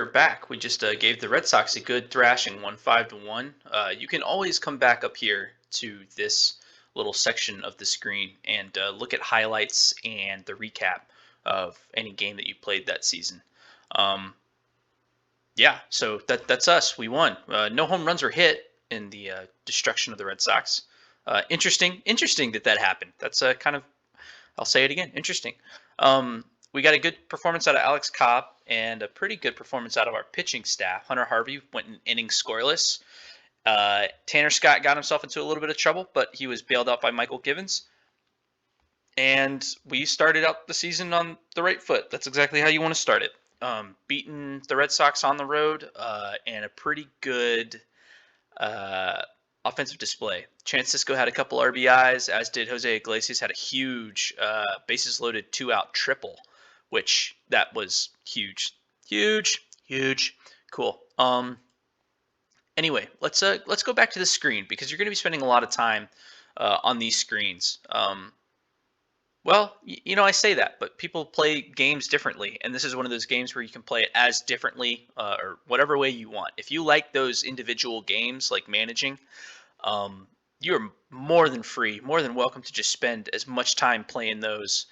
we're back. We just gave the Red Sox a good thrashing, 1-5-1. You can always come back up here to this little section of the screen and look at highlights and the recap of any game that you played that season. Um, yeah, so that's us. We won. No home runs were hit in the destruction of the Red Sox. Interesting that happened. That's kind of, I'll say it again, interesting. We got a good performance out of Alex Cobb and a pretty good performance out of our pitching staff. Hunter Harvey went an inning scoreless. Tanner Scott got himself into a little bit of trouble, but he was bailed out by Michael Givens. And we started out the season on the right foot. That's exactly how you want to start it. Beating the Red Sox on the road and a pretty good offensive display. Chance Cisco had a couple RBIs, as did Jose Iglesias. Had a huge bases loaded 2-out triple, which that was huge. Cool. Anyway, let's go back to the screen because you're going to be spending a lot of time on these screens. Well, I say that, but people play games differently, and this is one of those games where you can play it as differently or whatever way you want. If you like those individual games, like managing, you're more than free, more than welcome to just spend as much time playing those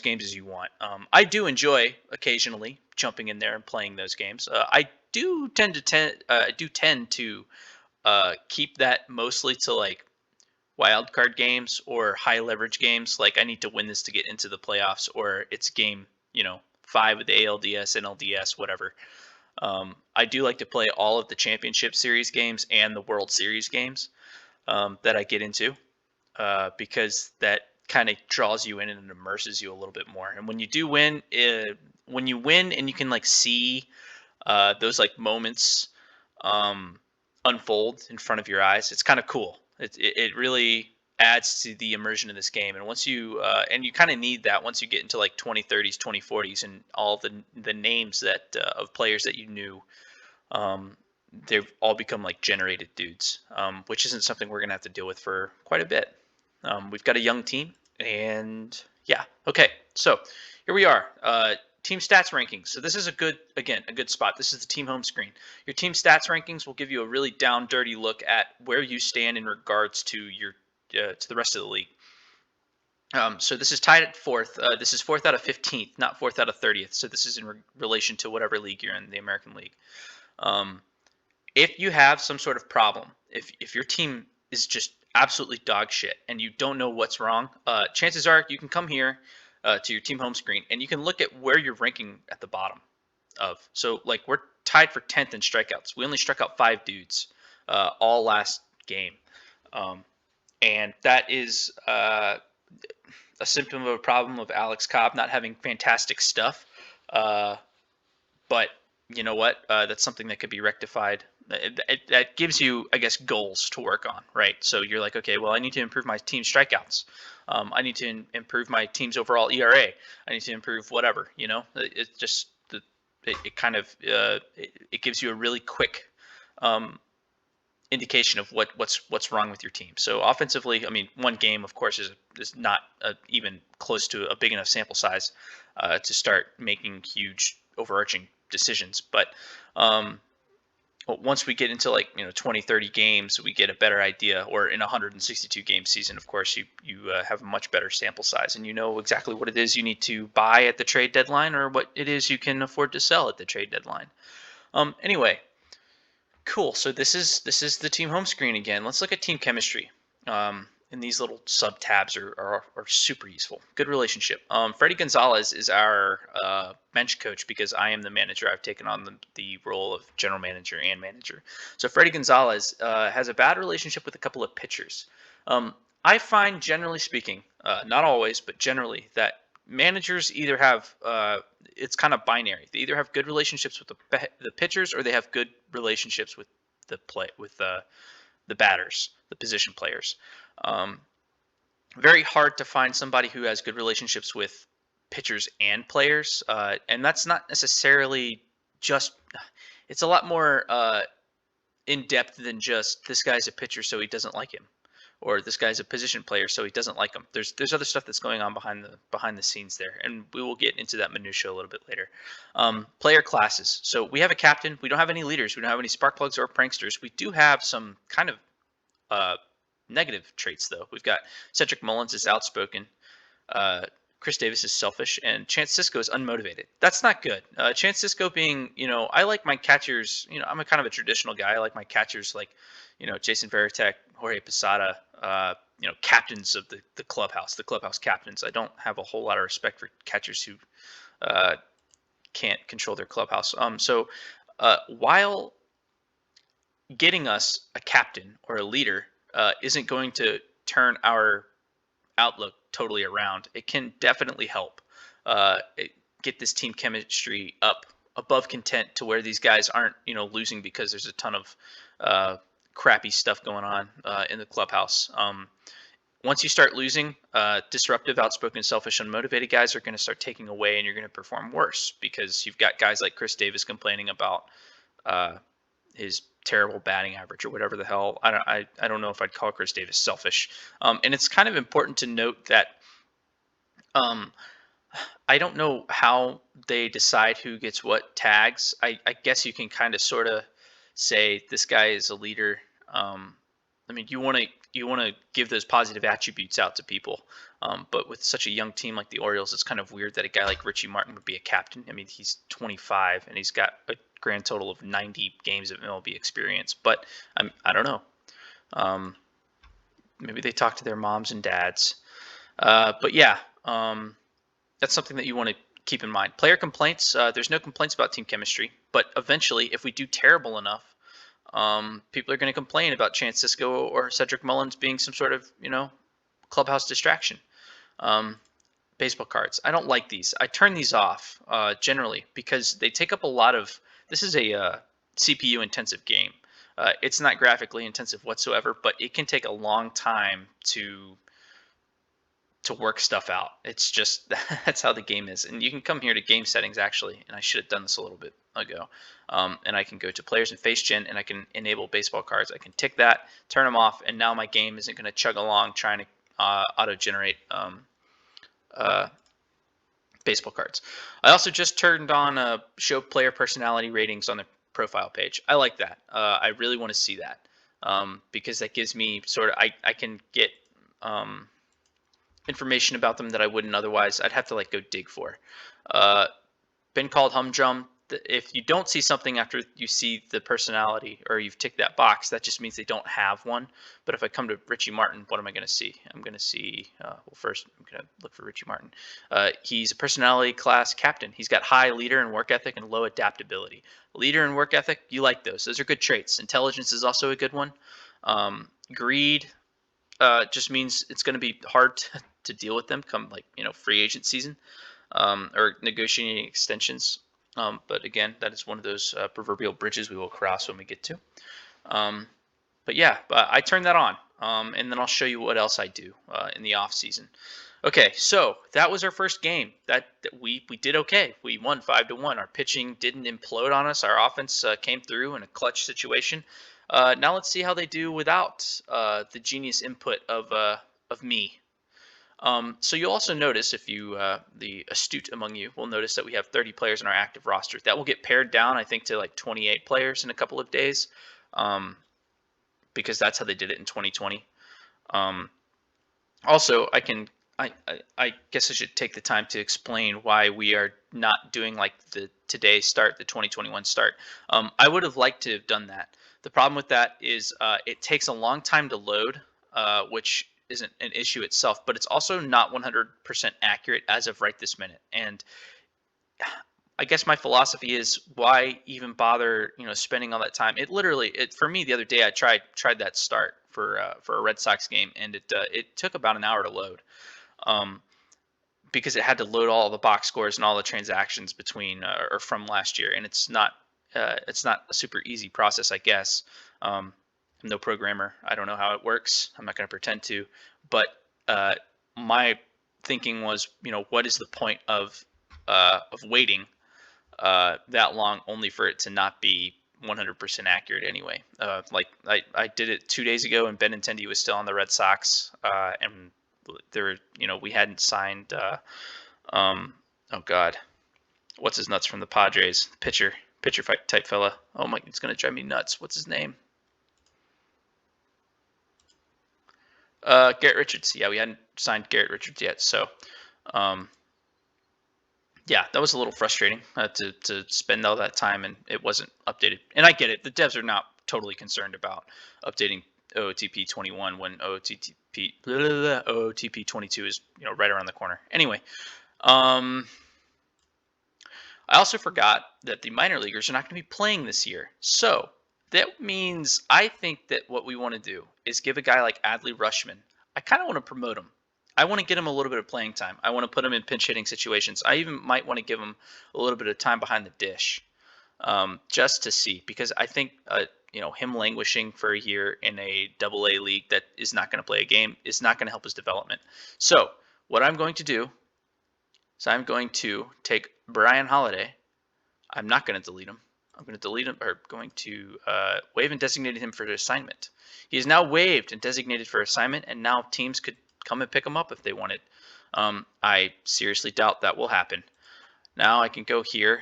games as you want. I do enjoy occasionally jumping in there and playing those games. I do tend to keep that mostly to like wild card games or high leverage games. Like I need to win this to get into the playoffs, or it's game 5 with the ALDS, NLDS, whatever. I do like to play all of the championship series games and the World Series games that I get into because that kind of draws you in and immerses you a little bit more. And when you do win, when you win and you can like see those like moments unfold in front of your eyes, it's kind of cool. It really adds to the immersion of this game. And once you and you kind of need that once you get into like 2030s, 2040s, and all the names that of players that you knew, they've all become like generated dudes, which isn't something we're gonna have to deal with for quite a bit. We've got a young team, and yeah, okay. So here we are. Team stats rankings. So this is a good spot. This is the team home screen. Your team stats rankings will give you a really down dirty look at where you stand in regards to your to the rest of the league. So this is tied at fourth. This is fourth out of 15th, not fourth out of 30th. So this is in relation to whatever league you're in, the American League. If you have some sort of problem, if your team is just absolutely dog shit and you don't know what's wrong, chances are you can come here to your team home screen and you can look at where you're ranking at the bottom of. So like we're tied for 10th in strikeouts. We only struck out 5 dudes all last game. And that is a symptom of a problem of Alex Cobb not having fantastic stuff. But you know what? That's something that could be rectified. That gives you, I guess, goals to work on, right? So you're like, okay, well, I need to improve my team strikeouts. I need to improve my team's overall ERA. I need to improve whatever, It just it kind of it gives you a really quick indication of what's wrong with your team. So offensively, I mean, one game, of course, is not even close to a big enough sample size to start making huge overarching decisions. But once we get into like 20, 30 games, we get a better idea. Or in a 162 game season, of course, you have a much better sample size, and you know exactly what it is you need to buy at the trade deadline, or what it is you can afford to sell at the trade deadline. Anyway, cool. So this is the team home screen again. Let's look at team chemistry. And these little sub tabs are super useful. Good relationship. Freddie Gonzalez is our bench coach because I am the manager. I've taken on the role of general manager and manager. So Freddie Gonzalez has a bad relationship with a couple of pitchers. I find, generally speaking, not always, but generally, that managers either have it's kind of binary. They either have good relationships with the pitchers, or they have good relationships with the batters, the position players. Very hard to find somebody who has good relationships with pitchers and players, and that's not necessarily just. It's a lot more in depth than just this guy's a pitcher, so he doesn't like him, or this guy's a position player, so he doesn't like him. There's other stuff that's going on behind the scenes there, and we will get into that minutia a little bit later. Player classes. So we have a captain. We don't have any leaders. We don't have any spark plugs or pranksters. We do have some kind of uh, negative traits, though. We've got Cedric Mullins is outspoken. Uh, Chris Davis is selfish, and Chance Sisco is unmotivated. That's not good. Chance Sisco being, I like my catchers. I'm a kind of a traditional guy. I like my catchers like, Jason Varitek, Jorge Posada, captains of the clubhouse captains. I don't have a whole lot of respect for catchers who can't control their clubhouse. So while getting us a captain or a leader isn't going to turn our outlook totally around, it can definitely help get this team chemistry up above content to where these guys aren't, losing because there's a ton of crappy stuff going on in the clubhouse. Once you start losing, disruptive, outspoken, selfish, unmotivated guys are going to start taking away, and you're going to perform worse because you've got guys like Chris Davis complaining about his terrible batting average or whatever the hell. I don't know if I'd call Chris Davis selfish. And it's kind of important to note that I don't know how they decide who gets what tags. I guess you can kind of sort of say this guy is a leader. I mean, you want to give those positive attributes out to people. But with such a young team like the Orioles, it's kind of weird that a guy like Richie Martin would be a captain. I mean, he's 25 and he's got a grand total of 90 games of MLB experience. But I don't know. Maybe they talk to their moms and dads. But yeah, that's something that you want to keep in mind. Player complaints. There's no complaints about team chemistry, but eventually, if we do terrible enough, people are going to complain about Chance Sisco or Cedric Mullins being some sort of, clubhouse distraction. Baseball cards. I don't like these. I turn these off generally because they take up a lot of. This is a CPU intensive game. It's not graphically intensive whatsoever, but it can take a long time to work stuff out. It's just that's how the game is. And you can come here to game settings actually, and I should have done this a little bit ago. And I can go to players and face gen, and I can enable baseball cards. I can tick that, turn them off, and now my game isn't going to chug along trying to auto generate baseball cards. I also just turned on show player personality ratings on the profile page. I like that. I really want to see that because that gives me sort of I can get information about them that I wouldn't otherwise. I'd have to go dig for. Been called humdrum. If you don't see something after you see the personality or you've ticked that box, that just means they don't have one. But if I come to Richie Martin, what am I going to see? I'm going to see, well, first I'm going to look for Richie Martin. He's a personality class captain. He's got high leader and work ethic and low adaptability. Leader and work ethic, you like those. Those are good traits. Intelligence is also a good one. Greed just means it's going to be hard to deal with them come free agent season or negotiating extensions. But again, that is one of those proverbial bridges we will cross when we get to. But yeah, I turn that on, and then I'll show you what else I do in the off season. Okay, so that was our first game. That we did okay. We won 5-1. Our pitching didn't implode on us. Our offense came through in a clutch situation. Now let's see how they do without the genius input of me. So you'll also notice, if you, the astute among you, will notice that we have 30 players in our active roster. That will get pared down, I think, to 28 players in a couple of days, because that's how they did it in 2020. Also, I guess I should take the time to explain why we are not doing the today start, the 2021 start. I would have liked to have done that. The problem with that is it takes a long time to load, which isn't an issue itself, but it's also not 100% accurate as of right this minute. And I guess my philosophy is, why even bother, spending all that time? For me the other day, I tried that start for a Red Sox game, and it took about an hour to load, because it had to load all the box scores and all the transactions between or from last year, and it's not a super easy process, I guess. I'm no programmer. I don't know how it works. I'm not going to pretend to. But my thinking was, what is the point of waiting that long only for it to not be 100% accurate anyway. Like I did it 2 days ago, and Benintendi was still on the Red Sox, and there, we hadn't signed. Oh God, what's his nuts from the Padres? Pitcher fight type fella. Oh my, it's gonna drive me nuts. What's his name? Garrett Richards. Yeah, we hadn't signed Garrett Richards yet, so yeah, that was a little frustrating to spend all that time and it wasn't updated. And I get it; the devs are not totally concerned about updating OOTP 21 when OOTP 22 is right around the corner. Anyway, I also forgot that the minor leaguers are not going to be playing this year, so that means I think that what we want to do is give a guy like Adley Rushman. I kind of want to promote him. I want to get him a little bit of playing time. I want to put him in pinch hitting situations. I even might want to give him a little bit of time behind the dish, just to see, because I think him languishing for a year in a AA league that is not going to play a game is not going to help his development. So what I'm going to do is I'm going to take Brian Holiday. I'm not going to delete him. I'm going to delete him, or going to waive and designated him for assignment. He is now waived and designated for assignment, and now teams could come and pick him up if they wanted. I seriously doubt that will happen. Now I can go here.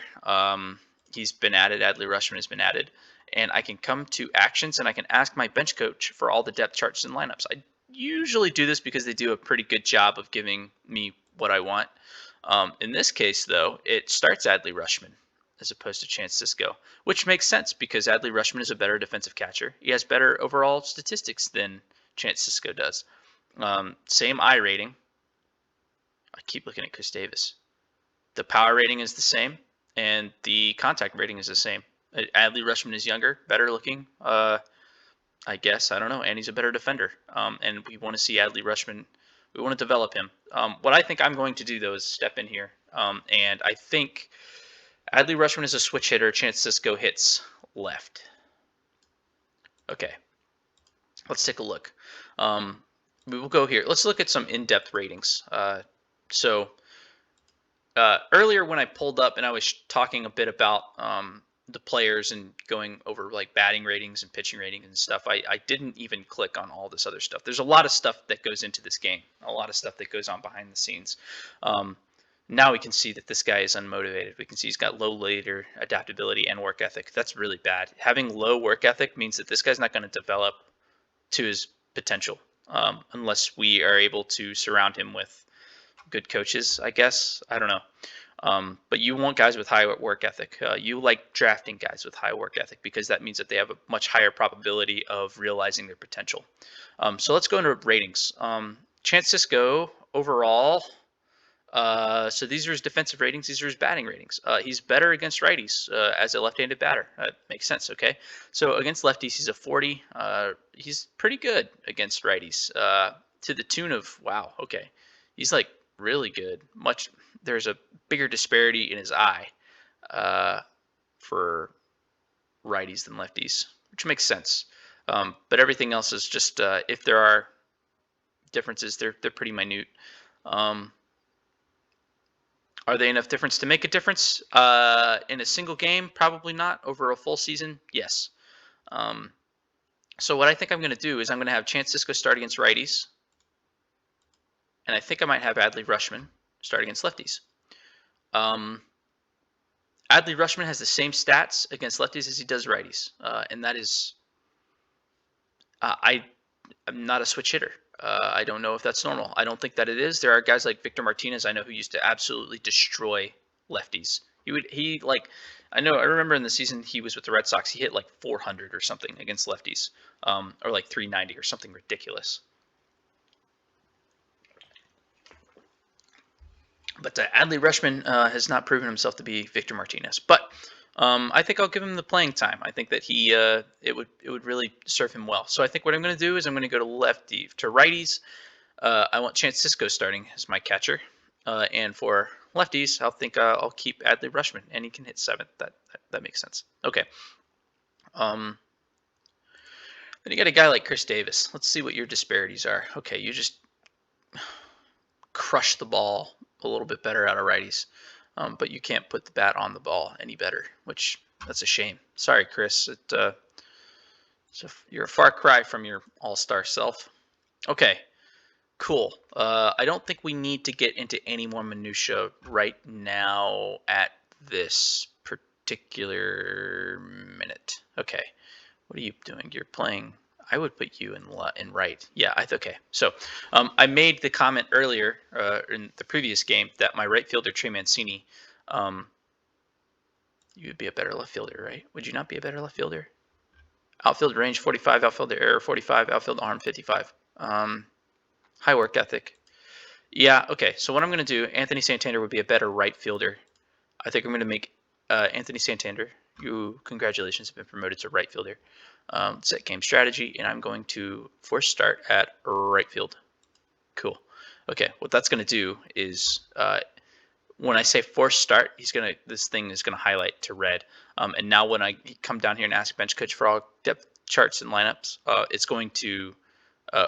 He's been added. Adley Rushman has been added. And I can come to actions, and I can ask my bench coach for all the depth charts and lineups. I usually do this because they do a pretty good job of giving me what I want. In this case, though, it starts Adley Rushman as opposed to Chance Sisco, which makes sense because Adley Rushman is a better defensive catcher. He has better overall statistics than Chance Sisco does. Same I rating. I keep looking at Chris Davis. The power rating is the same, and the contact rating is the same. Adley Rushman is younger, better looking, I guess. I don't know. And he's a better defender. And we want to see Adley Rushman. We want to develop him. What I think I'm going to do, though, is step in here. And I think Adley Rushman is a switch hitter. Chance Sisco hits left. Okay. Let's take a look. We will go here. Let's look at some in-depth ratings. Earlier when I pulled up and I was talking a bit about the players and going over like batting ratings and pitching ratings and stuff, I didn't even click on all this other stuff. There's a lot of stuff that goes into this game, a lot of stuff that goes on behind the scenes. Now we can see that this guy is unmotivated. We can see he's got low later adaptability and work ethic. That's really bad. Having low work ethic means that this guy's not going to develop to his potential unless we are able to surround him with good coaches, I guess. I don't know. But you want guys with high work ethic. You like drafting guys with high work ethic because that means that they have a much higher probability of realizing their potential. So let's go into ratings. Chance Sisco overall. So these are his defensive ratings. These are his batting ratings. He's better against righties as a left-handed batter. Makes sense, okay? So against lefties, he's a 40. He's pretty good against righties to the tune of, wow, okay. He's like really good. There's a bigger disparity in his eye for righties than lefties, which makes sense. But everything else is just, if there are differences, they're pretty minute. Are they enough difference to make a difference in a single game? Probably not. Over a full season, yes. So what I think I'm going to do is I'm going to have Chance Sisco start against righties, and I think I might have Adley Rushman start against lefties. Adley Rushman has the same stats against lefties as he does righties, and that is I'm not a switch hitter. I don't know if that's normal. I don't think that it is. There are guys like Victor Martinez I know who used to absolutely destroy lefties. I remember in the season he was with the Red Sox, he hit like 400 or something against lefties, or like 390 or something ridiculous. But Adley Rushman has not proven himself to be Victor Martinez. But I think I'll give him the playing time. I think that it would really serve him well. So I think what I'm going to do is I'm going to go to righties. I want Chance Sisco starting as my catcher, and for lefties, I'll keep Adley Rushman, and he can hit seventh. That makes sense. Okay. Then you got a guy like Chris Davis. Let's see what your disparities are. Okay, you just crush the ball a little bit better out of righties. But you can't put the bat on the ball any better, which That's a shame. Sorry, Chris. You're a far cry from your all-star self. Okay, cool. I don't think we need to get into any more minutia right now at this particular minute. Okay, what are you doing? You're playing. I would put you in right. Yeah, okay. So I made the comment earlier in the previous game that my right fielder Trey Mancini, you would be a better left fielder, right? Would you not be a better left fielder? Outfield range 45, outfield error 45, outfield arm 55. High work ethic. Yeah, okay. So what I'm going to do, Anthony Santander would be a better right fielder. I think I'm going to make Anthony Santander, you, congratulations, have been promoted to right fielder. Set game strategy, and I'm going to force start at right field. Cool. Okay, what that's going to do is when I say force start, this thing is going to highlight to red. And now when I come down here and ask bench coach for all depth charts and lineups, it's going to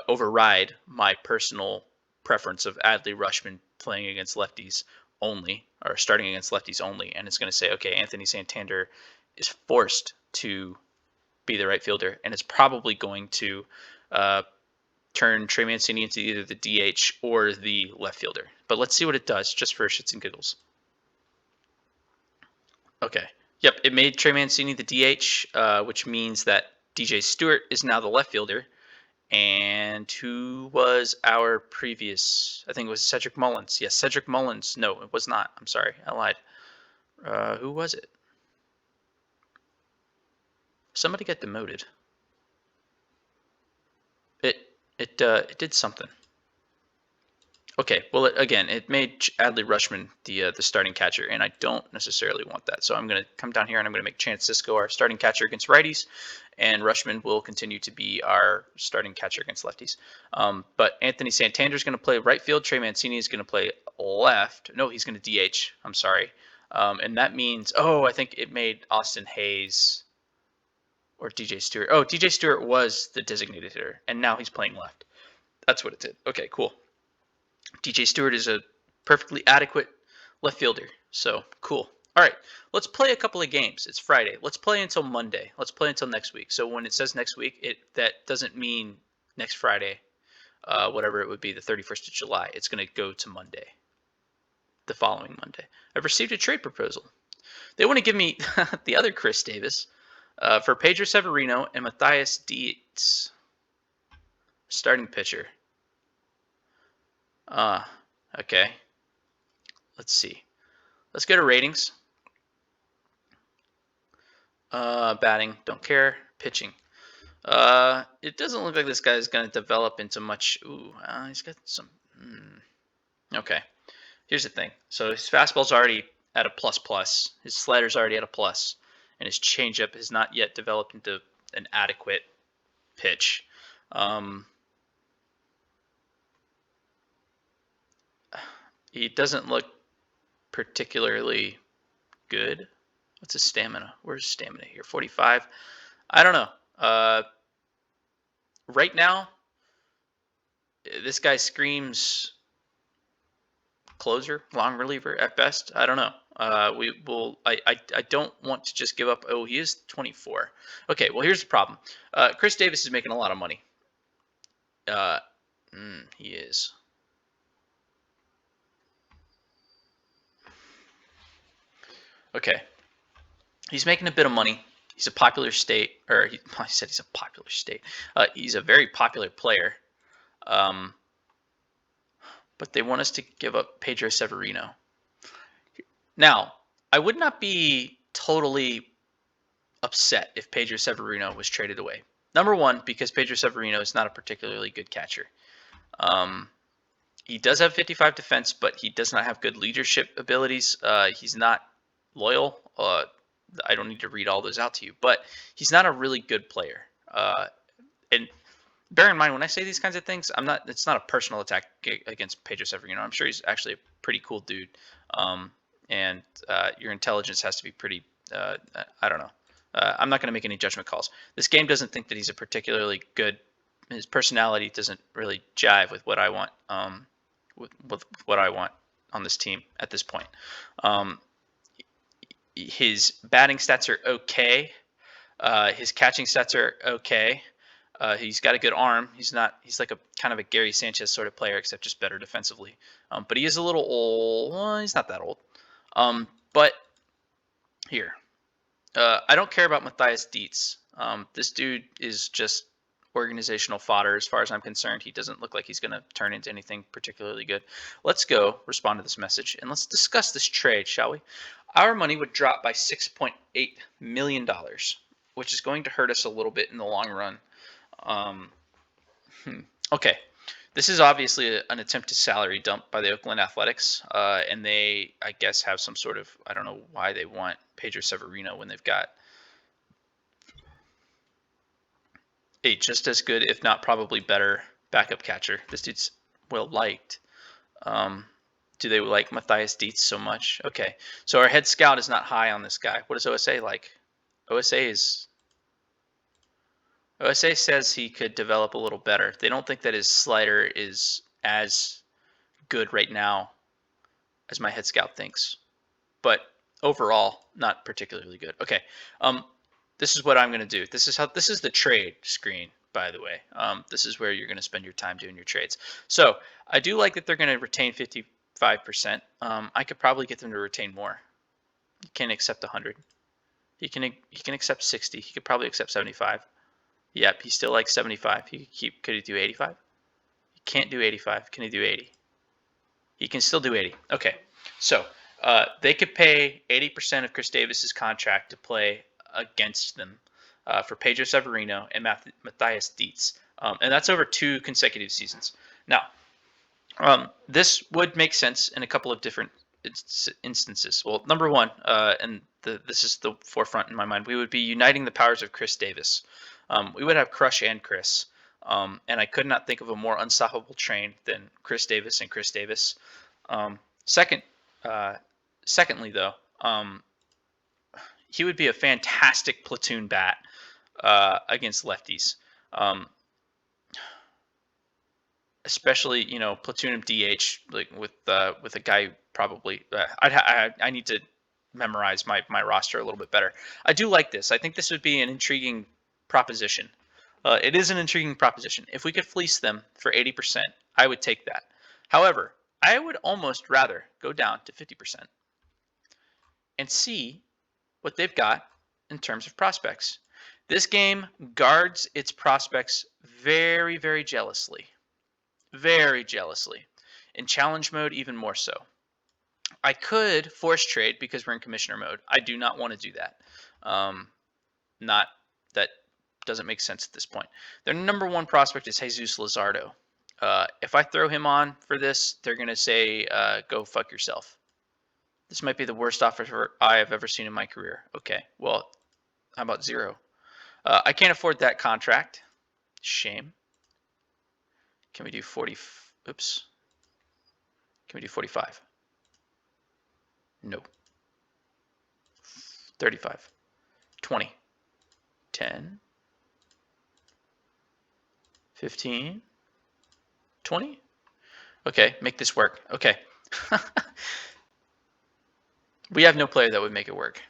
override my personal preference of Adley Rutschman playing against lefties only, or starting against lefties only, and it's going to say, okay, Anthony Santander is forced to be the right fielder, and it's probably going to turn Trey Mancini into either the DH or the left fielder. But let's see what it does, just for shits and giggles. Okay. Yep, it made Trey Mancini the DH, which means that DJ Stewart is now the left fielder. And who was our previous? I think it was Cedric Mullins. Yes, Cedric Mullins. No, it was not. I'm sorry, I lied. Who was it? Somebody got demoted. It did something. Okay, well, it made Adley Rutschman the starting catcher, and I don't necessarily want that. So I'm going to come down here and I'm going to make Chance Sisco our starting catcher against righties, and Rutschman will continue to be our starting catcher against lefties. But Anthony Santander is going to play right field. Trey Mancini is going to play left. No, he's going to DH. I'm sorry. And that means, I think it made Austin Hayes or DJ Stewart. Oh, DJ Stewart was the designated hitter, and now he's playing left. That's what it did. Okay, cool. DJ Stewart is a perfectly adequate left fielder. So cool. All right, let's play a couple of games. It's Friday. Let's play until Monday. Let's play until next week. So when it says next week, that doesn't mean next Friday, whatever it would be, the 31st of July. It's going to go to Monday, the following Monday. I've received a trade proposal. They want to give me the other Chris Davis for Pedro Severino and Matthias Dietz, starting pitcher. Okay. Let's see. Let's go to ratings. Batting, don't care. Pitching. It doesn't look like this guy is going to develop into much. Ooh, he's got some. Okay. Here's the thing. So his fastball's already at a plus. His slider's already at a plus, and his changeup has not yet developed into an adequate pitch. He doesn't look particularly good. What's his stamina? Where's stamina here? 45. I don't know. Right now, this guy screams closer, long reliever at best. I don't know. I don't want to just give up. Oh, he is 24. Okay, well, here's the problem. Chris Davis is making a lot of money. He is. Okay. He's making a bit of money. He's a popular state, or I said he's a popular state. He's a very popular player. But they want us to give up Pedro Severino. Now, I would not be totally upset if Pedro Severino was traded away. Number one, because Pedro Severino is not a particularly good catcher. He does have 55 defense, but he does not have good leadership abilities. He's not loyal. I don't need to read all those out to you, but he's not a really good player. And bear in mind, when I say these kinds of things, it's not a personal attack against Pedro Severino. I'm sure he's actually a pretty cool dude. And your intelligence has to be pretty, I don't know. I'm not going to make any judgment calls. This game doesn't think that he's a particularly good. His personality doesn't really jive with what I want. With what I want on this team at this point. his batting stats are okay. His catching stats are okay. He's got a good arm. He's like a kind of a Gary Sanchez sort of player, except just better defensively. But he is a little old. Well, he's not that old. But here, I don't care about Matthias Dietz. This dude is just organizational fodder as far as I'm concerned. He doesn't look like he's going to turn into anything particularly good. Let's go respond to this message and let's discuss this trade, shall we? Our money would drop by $6.8 million, which is going to hurt us a little bit in the long run. Okay. This is obviously an attempt to salary dump by the Oakland Athletics, and they, I guess, have some sort of, I don't know why they want Pedro Severino when they've got a just as good, if not probably better, backup catcher. This dude's well liked. Do they like Matthias Dietz so much? Okay, so our head scout is not high on this guy. What does OSA like? OSA says he could develop a little better. They don't think that his slider is as good right now as my head scout thinks, but overall, not particularly good. Okay, this is what I'm going to do. This is the trade screen, by the way. This is where you're going to spend your time doing your trades. So I do like that they're going to retain 55%. I could probably get them to retain more. He can't accept 100. He can accept 60. He could probably accept 75. Yep, he still likes 75. Could he do 85? He can't do 85. Can he do 80? He can still do 80. Okay, so they could pay 80% of Chris Davis's contract to play against them for Pedro Severino and Matthias Dietz, and that's over 2 consecutive seasons. Now, this would make sense in a couple of different instances. Well, number one, and this is the forefront in my mind, we would be uniting the powers of Chris Davis. We would have Crush and Chris, and I could not think of a more unstoppable train than Chris Davis and Chris Davis. Secondly, though, he would be a fantastic platoon bat against lefties, especially platoon him DH like with a guy probably. I need to memorize my roster a little bit better. I do like this. I think this would be an intriguing proposition. It is an intriguing proposition. If we could fleece them for 80%, I would take that. However, I would almost rather go down to 50% and see what they've got in terms of prospects. This game guards its prospects very, very jealously. Very jealously. In challenge mode, even more so. I could force trade because we're in commissioner mode. I do not want to do that. That doesn't make sense at this point. Their number 1 prospect is Jesus Luzardo. If I throw him on for this, they're going to say, go fuck yourself. This might be the worst offer I have ever seen in my career. Okay, well, how about 0? I can't afford that contract. Shame. Can we do 40? Oops. Can we do 45? No. 35. 20. 10. 15. 20. Okay, make this work. Okay. We have no player that would make it work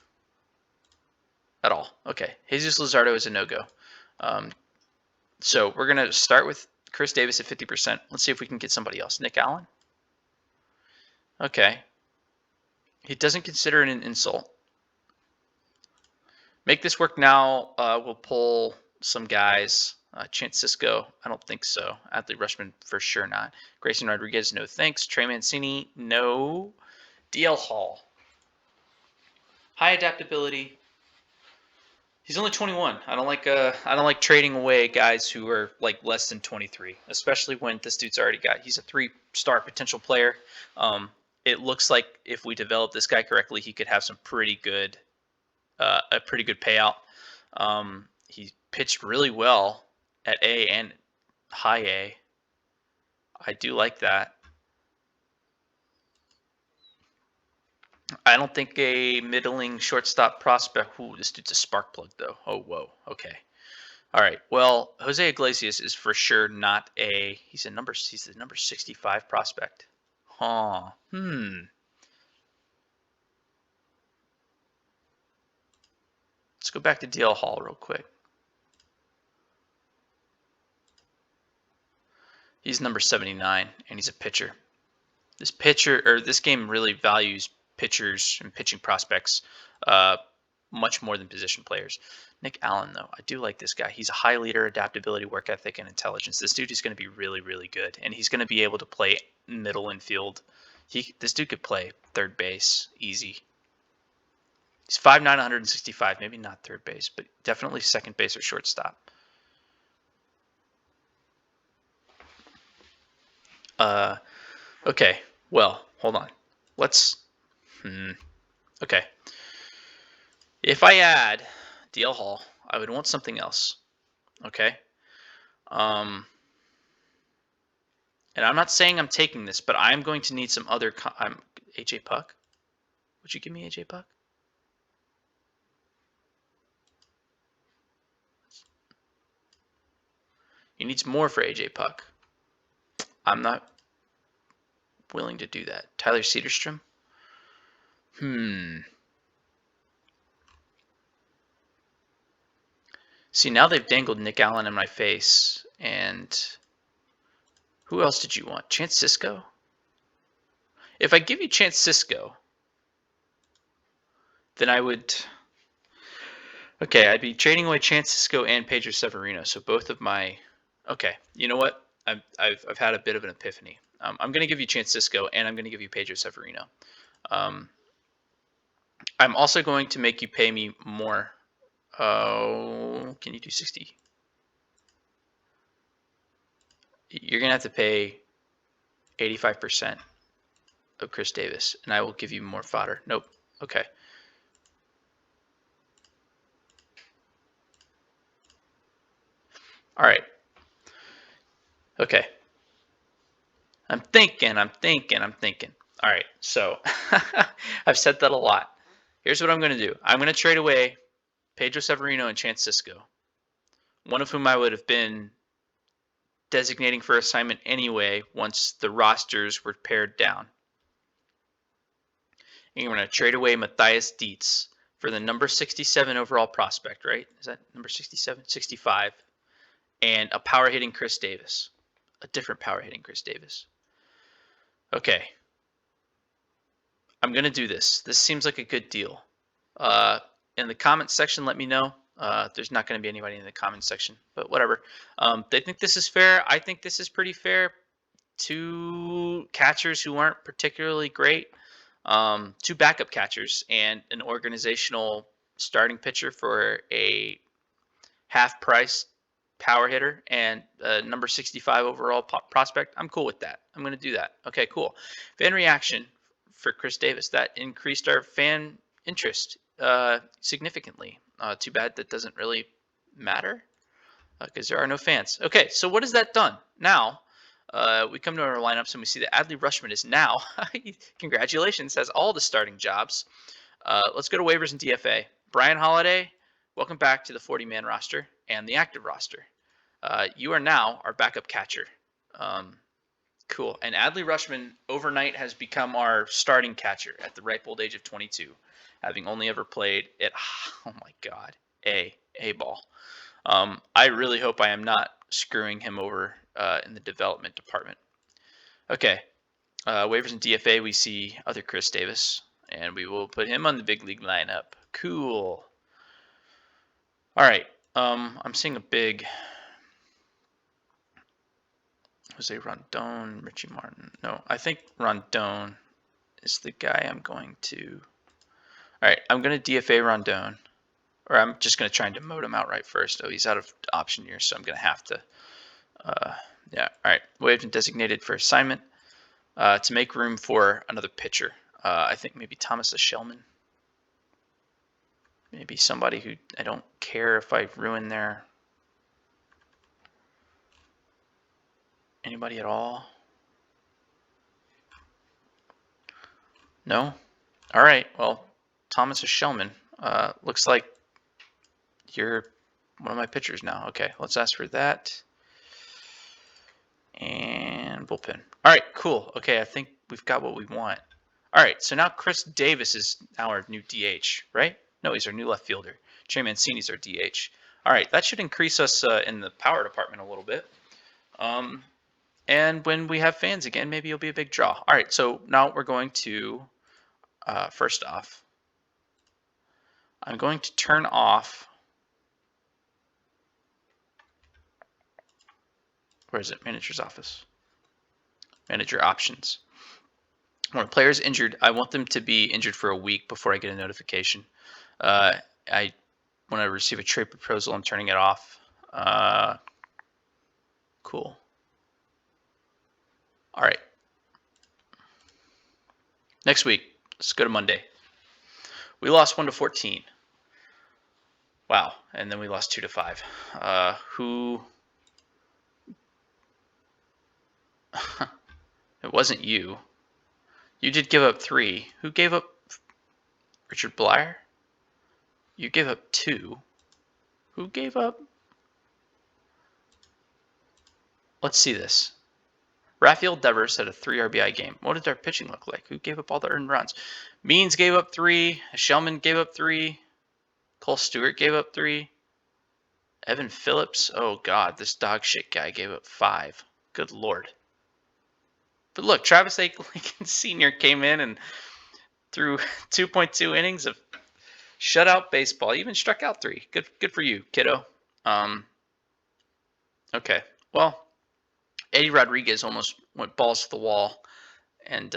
at all. Okay, Jesus Luzardo is a no-go. So we're going to start with Chris Davis at 50%. Let's see if we can get somebody else. Nick Allen? Okay. He doesn't consider it an insult. Make this work now. We'll pull some guys. Chance Cisco, I don't think so. Adley Rushman, for sure not. Grayson Rodriguez, no thanks. Trey Mancini, no. DL Hall. High adaptability. He's only 21. I don't like trading away guys who are like less than 23, especially when this dude's already got. He's a 3-star potential player. It looks like if we develop this guy correctly, he could have some pretty good, a pretty good payout. He pitched really well at A and high A. I do like that. I don't think a middling shortstop prospect. Ooh, this dude's a spark plug, though. Oh, whoa. Okay. All right. Well, Jose Iglesias is for sure not a. He's the number 65 prospect. Huh. go back to DL Hall real quick. He's number 79, and he's a pitcher. This game really values pitchers and pitching prospects much more than position players. Nick Allen, though, I do like this guy. He's a high leader, adaptability, work ethic, and intelligence. This dude is going to be really, really good, and he's going to be able to play middle infield. This dude could play third base easy. He's 5'9", 165. Maybe not third base, but definitely second base or shortstop. Okay, well, hold on. Let's, okay. If I add DL Hall, I would want something else, okay? And I'm not saying I'm taking this, but I'm going to need some other, AJ Puck? Would you give me AJ Puck? He needs more for AJ Puck. I'm not willing to do that. Tyler Cedarstrom? See, now they've dangled Nick Allen in my face. And who else did you want? Chance Cisco? If I give you Chance Cisco, then I would... Okay, I'd be trading away Chance Cisco and Pedro Severino. So both of my... Okay, you know what? I've had a bit of an epiphany. I'm going to give you Chance Cisco, and I'm going to give you Pedro Severino. I'm also going to make you pay me more. Oh, can you do 60? You're going to have to pay 85% of Chris Davis, and I will give you more fodder. Nope. Okay. All right. Okay. I'm thinking. All right, so I've said that a lot. Here's what I'm going to do. I'm going to trade away Pedro Severino and Chance Cisco, one of whom I would have been designating for assignment anyway once the rosters were pared down. And you're going to trade away Matthias Dietz for the number 67 overall prospect, right? Is that number 67? 65. And a power hitting Chris Davis. A different power hitting Chris Davis. Okay. I'm going to do this. This seems like a good deal. In the comments section, let me know. There's not going to be anybody in the comments section, but whatever. They think this is fair. I think this is pretty fair. Two catchers who aren't particularly great. Two backup catchers and an organizational starting pitcher for a half-price power hitter and number 65 overall prospect. I'm cool with that. I'm going to do that. Okay, cool. Fan reaction for Chris Davis. That increased our fan interest significantly. Too bad that doesn't really matter because there are no fans. Okay, so what has that done? Now, we come to our lineups and we see that Adley Rutschman is now, congratulations, has all the starting jobs. Let's go to waivers and DFA. Brian Holiday, welcome back to the 40-man roster and the active roster. You are now our backup catcher. Cool. And Adley Rutschman overnight has become our starting catcher at the ripe old age of 22, having only ever played at, oh my God, A ball. I really hope I am not screwing him over in the development department. Okay. Waivers and DFA, we see other Chris Davis, and we will put him on the big league lineup. Cool. All right. I'm seeing a big Jose Rondon, Richie Martin. No, I think Rondon is the guy I'm going to. All right, I'm going to DFA Rondon, or I'm just going to try and demote him outright first. Oh, he's out of option year, so I'm going to have to. Yeah, all right. Waived and designated for assignment to make room for another pitcher. I think maybe Thomas Shellman. Maybe somebody who I don't care if I ruin their. Anybody at all? No? All right. Well, Thomas Shellman. Looks like you're one of my pitchers now. Okay, let's ask for that. And bullpen. All right, cool. Okay, I think we've got what we want. All right, so now Chris Davis is now our new DH, right? No, he's our new left fielder. Trey Mancini's our DH. All right, that should increase us in the power department a little bit. And when we have fans again, maybe it'll be a big draw. All right, so now we're going to, first off, I'm going to turn off, where is it? Manager's office. Manager options. When a player is injured, I want them to be injured for a week before I get a notification. When I receive a trade proposal, I'm turning it off. Cool. All right. Next week, let's go to Monday. We lost 1-14. Wow. And then we lost 2-5. Who? It wasn't you. You did give up 3. Who gave up? Richard Blyer? You gave up 2. Who gave up? Let's see this. Rafael Devers had a 3 RBI game. What did our pitching look like? Who gave up all the earned runs? Means gave up 3. Shellman gave up 3. Cole Stewart gave up 3. Evan Phillips. Oh, God. This dog shit guy gave up 5. Good Lord. But look, Travis Lincoln Sr. came in and threw 2.2 innings of shutout baseball. He even struck out 3. Good for you, kiddo. Okay. Well, Eddie Rodriguez almost went balls to the wall. And,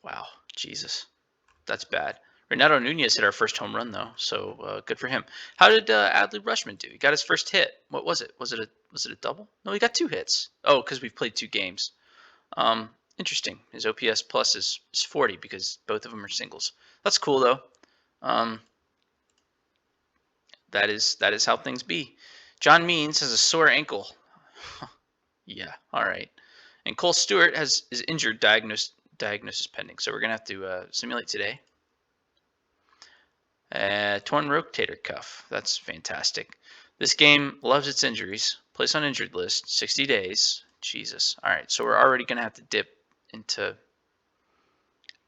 wow, Jesus. That's bad. Renato Nunez hit our first home run, though, so good for him. How did Adley Rutschman do? He got his first hit. What was it? Was it a double? No, he got 2 hits. Oh, because we've played 2 games. Interesting. His OPS plus is 40 because both of them are singles. That's cool, though. That is how things be. John Means has a sore ankle. Yeah, all right. And Cole Stewart is injured. Diagnosis pending. So we're gonna have to simulate today. Torn rotator cuff. That's fantastic. This game loves its injuries. Place on injured list. 60 days. Jesus. All right. So we're already going to have to dip into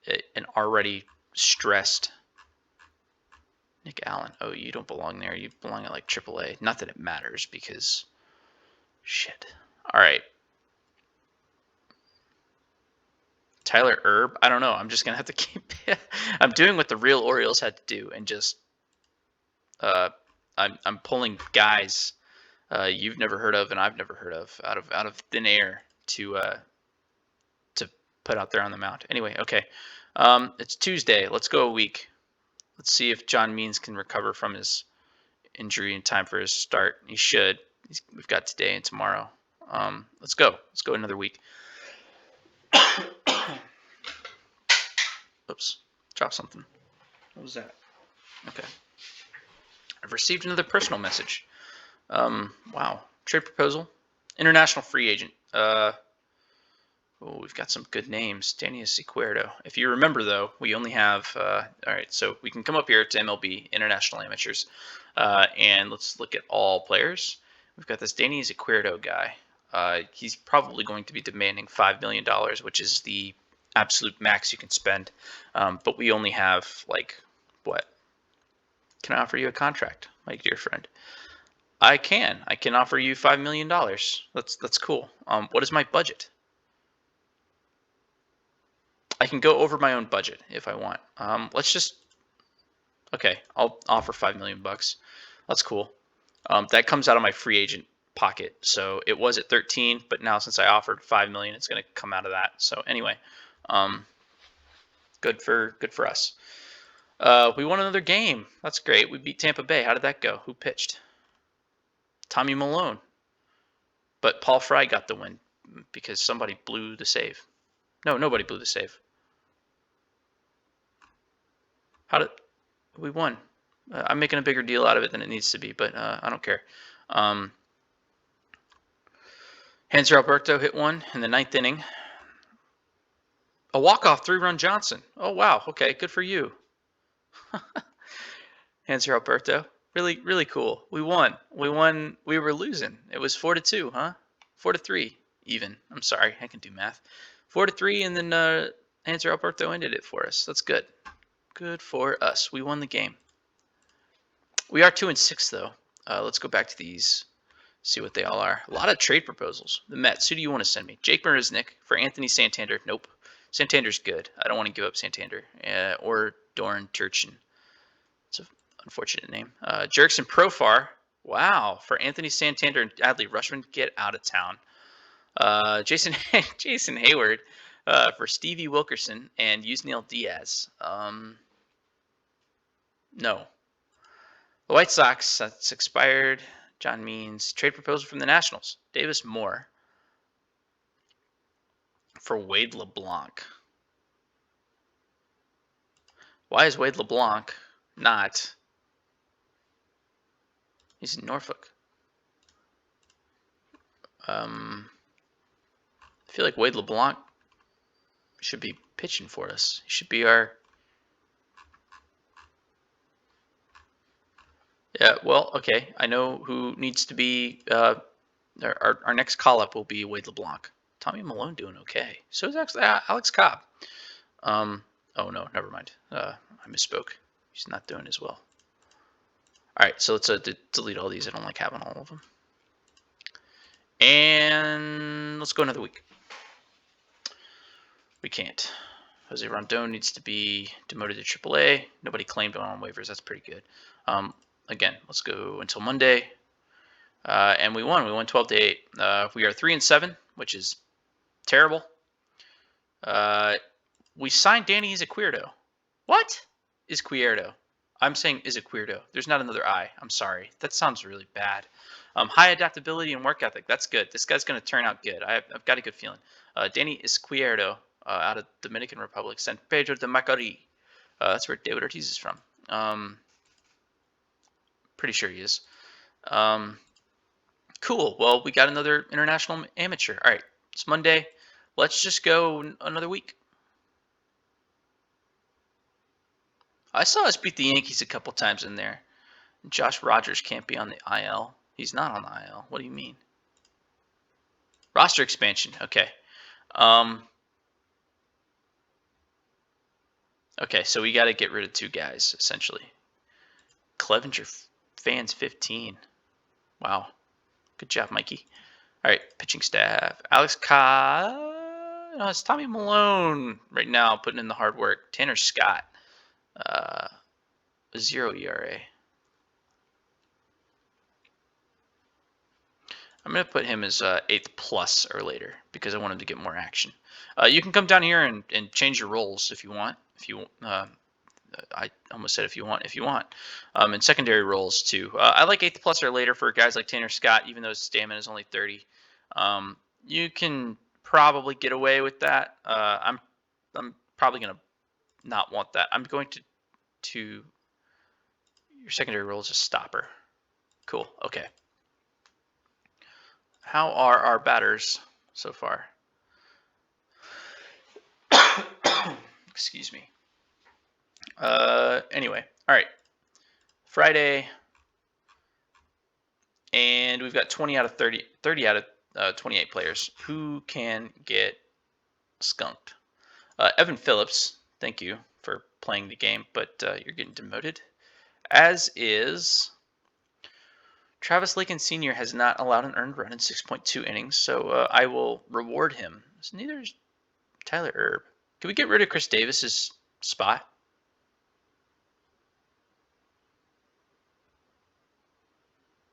an already stressed Nick Allen. Oh, you don't belong there. You belong at like AAA. Not that it matters because shit. All right. Tyler Erb. I don't know. I'm just going to have to keep I'm doing what the real Orioles had to do and just I'm pulling guys you've never heard of and I've never heard of out of thin air to put out there on the mound. Anyway, okay. It's Tuesday. Let's go a week. Let's see if John Means can recover from his injury in time for his start. He should. We've got today and tomorrow. Let's go. Let's go another week. Oops, dropped something. What was that? Okay. I've received another personal message. Wow. Trade proposal. International free agent. We've got some good names. Danny Izquierdo. If you remember, though, we only have... all right, so we can come up here to MLB, International Amateurs, and let's look at all players. We've got this Danny Izquierdo guy. He's probably going to be demanding $5 million, which is the absolute max you can spend. But we only have, like, what? Can I offer you a contract, my dear friend? I can. I can offer you $5 million. That's cool. What is my budget? I can go over my own budget if I want. Let's just... Okay, I'll offer $5 million. That's cool. That comes out of my free agent pocket. So it was at 13, but now since I offered $5 million, it's going to come out of that. So anyway, good for us. We won another game. That's great. We beat Tampa Bay. How did that go? Who pitched? Tommy Malone. But Paul Fry got the win because somebody blew the save. No, nobody blew the save. How did we won? I'm making a bigger deal out of it than it needs to be, but I don't care. Hanser Alberto hit one in the 9th inning. A walk-off 3-run Johnson. Oh, wow. Okay, good for you. Hanser Alberto. Really, really cool. We won. We won. We were losing. It was 4-2, huh? 4-3 even. I'm sorry. I can do math. 4-3, and then Hanser Alberto ended it for us. That's good. Good for us. We won the game. We are 2-6 though. Let's go back to these. See what they all are. A lot of trade proposals. The Mets. Who do you want to send me? Jake Marisnick for Anthony Santander. Nope. Santander's good. I don't want to give up Santander. Or Doran Turchin. It's an unfortunate name. Jerickson Profar. Wow. For Anthony Santander and Adley Rushman. Get out of town. Jason Hayward for Stevie Wilkerson and Yusniel Diaz. No. The White Sox. That's expired. John Means. Trade proposal from the Nationals. Davis Moore for Wade LeBlanc. Why is Wade LeBlanc not? He's in Norfolk. I feel like Wade LeBlanc should be pitching for us. He should be our. Yeah, well, okay. I know who needs to be. Our next call up will be Wade LeBlanc. Tommy Malone doing okay. So is actually Alex Cobb. Oh no, never mind. I misspoke. He's not doing as well. All right, so let's delete all these. I don't like having all of them. And let's go another week. We can't. Jose Rondon needs to be demoted to AAA. Nobody claimed him on waivers. That's pretty good. Again, let's go until Monday. And we won. We won 12-8. We are 3-7, which is terrible. We signed Danny Izquierdo. What? Izquierdo. I'm saying Izquierdo. There's not another I. I'm sorry. That sounds really bad. High adaptability and work ethic. That's good. This guy's going to turn out good. I've got a good feeling. Danny Izquierdo out of Dominican Republic. San Pedro de Macorís. That's where David Ortiz is from. Pretty sure he is. Cool. Well, we got another international amateur. All right. It's Monday. Let's just go another week. I saw us beat the Yankees a couple times in there. Josh Rogers can't be on the IL. He's not on the IL. What do you mean? Roster expansion. Okay. Okay, so we got to get rid of 2 guys, essentially. Clevenger fans 15. Wow. Good job, Mikey. All right, pitching staff. Alex Cobb. No, it's Tommy Malone right now putting in the hard work. Tanner Scott. 0 ERA. I'm going to put him as 8th plus or later because I want him to get more action. You can come down here and change your roles if you want. I almost said if you want. And secondary roles too. I like 8th plus or later for guys like Tanner Scott, even though his stamina is only 30. You can probably get away with that. I'm probably going to not want that. I'm going to your secondary role is a stopper. Cool. Okay. How are our batters so far? Excuse me. Anyway, all right. Friday, and we've got 20 out of 30 out of 28 players. Who can get skunked? Evan Phillips, thank you for playing the game, but you're getting demoted. As is Travis Lakin Sr. has not allowed an earned run in 6.2 innings, so I will reward him. So neither is Tyler Erb. Can we get rid of Chris Davis's spot?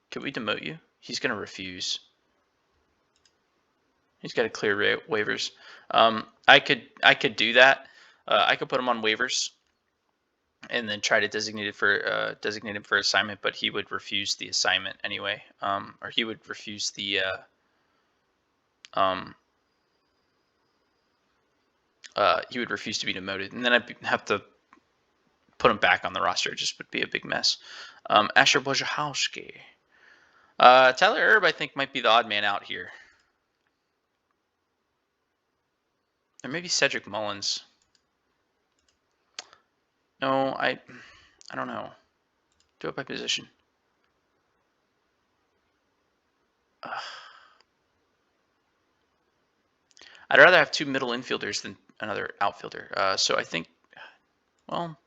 Could we demote you? He's going to refuse. He's got to clear waivers. I could do that. I could put him on waivers and then try to designate him for assignment, but he would refuse the assignment anyway, or he would refuse the he would refuse to be demoted, and then I'd have to put him back on the roster. It just would be a big mess. Asher Wojciechowski. Tyler Erb, I think, might be the odd man out here. Or maybe Cedric Mullins. No, I don't know. Do it by position. I'd rather have 2 middle infielders than another outfielder. So I think, well,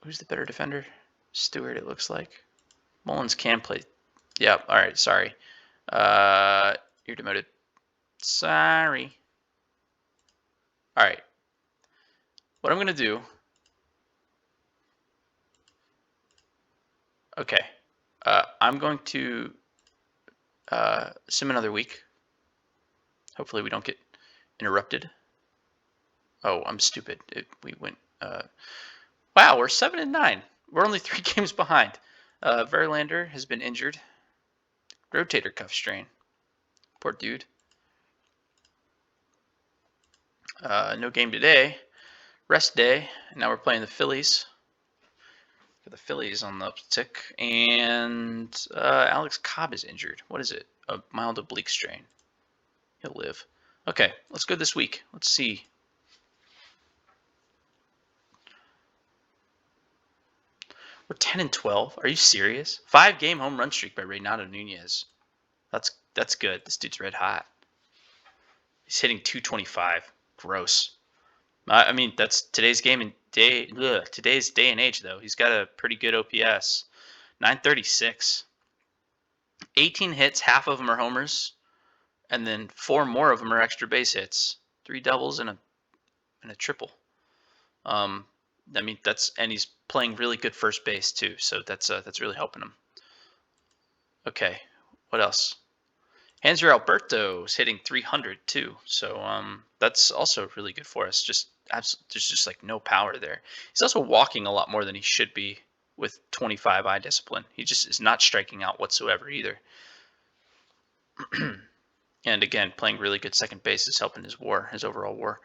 who's the better defender? Stewart, it looks like. Mullins can play. Yep. All right. Sorry. You're demoted. Sorry. All right. What I'm going to do. Okay. I'm going to sim another week. Hopefully we don't get interrupted. Oh, I'm stupid. We went. Wow, we're 7-9. We're only 3 games behind. Verlander has been injured. Rotator cuff strain. Poor dude. No game today. Rest day. Now we're playing the Phillies. For the Phillies on the uptick. And Alex Cobb is injured. What is it? A mild oblique strain. He'll live. Okay, let's go this week. Let's see. We're 10-12. Are you serious? 5-game home run streak by Reynaldo Nunez. That's good. This dude's red hot. He's hitting 225. Gross. I mean, that's today's game and day. Today's day and age, though. He's got a pretty good OPS. 936. 18 hits. Half of them are homers, and then 4 more of them are extra base hits. 3 doubles and a triple. I mean, and he's playing really good first base too, so that's really helping him. Okay, what else? Hanser Alberto's hitting 300 too, so that's also really good for us. There's just like no power there. He's also walking a lot more than he should be with 25 eye discipline. He just is not striking out whatsoever either. And again, playing really good second base is helping his overall WAR.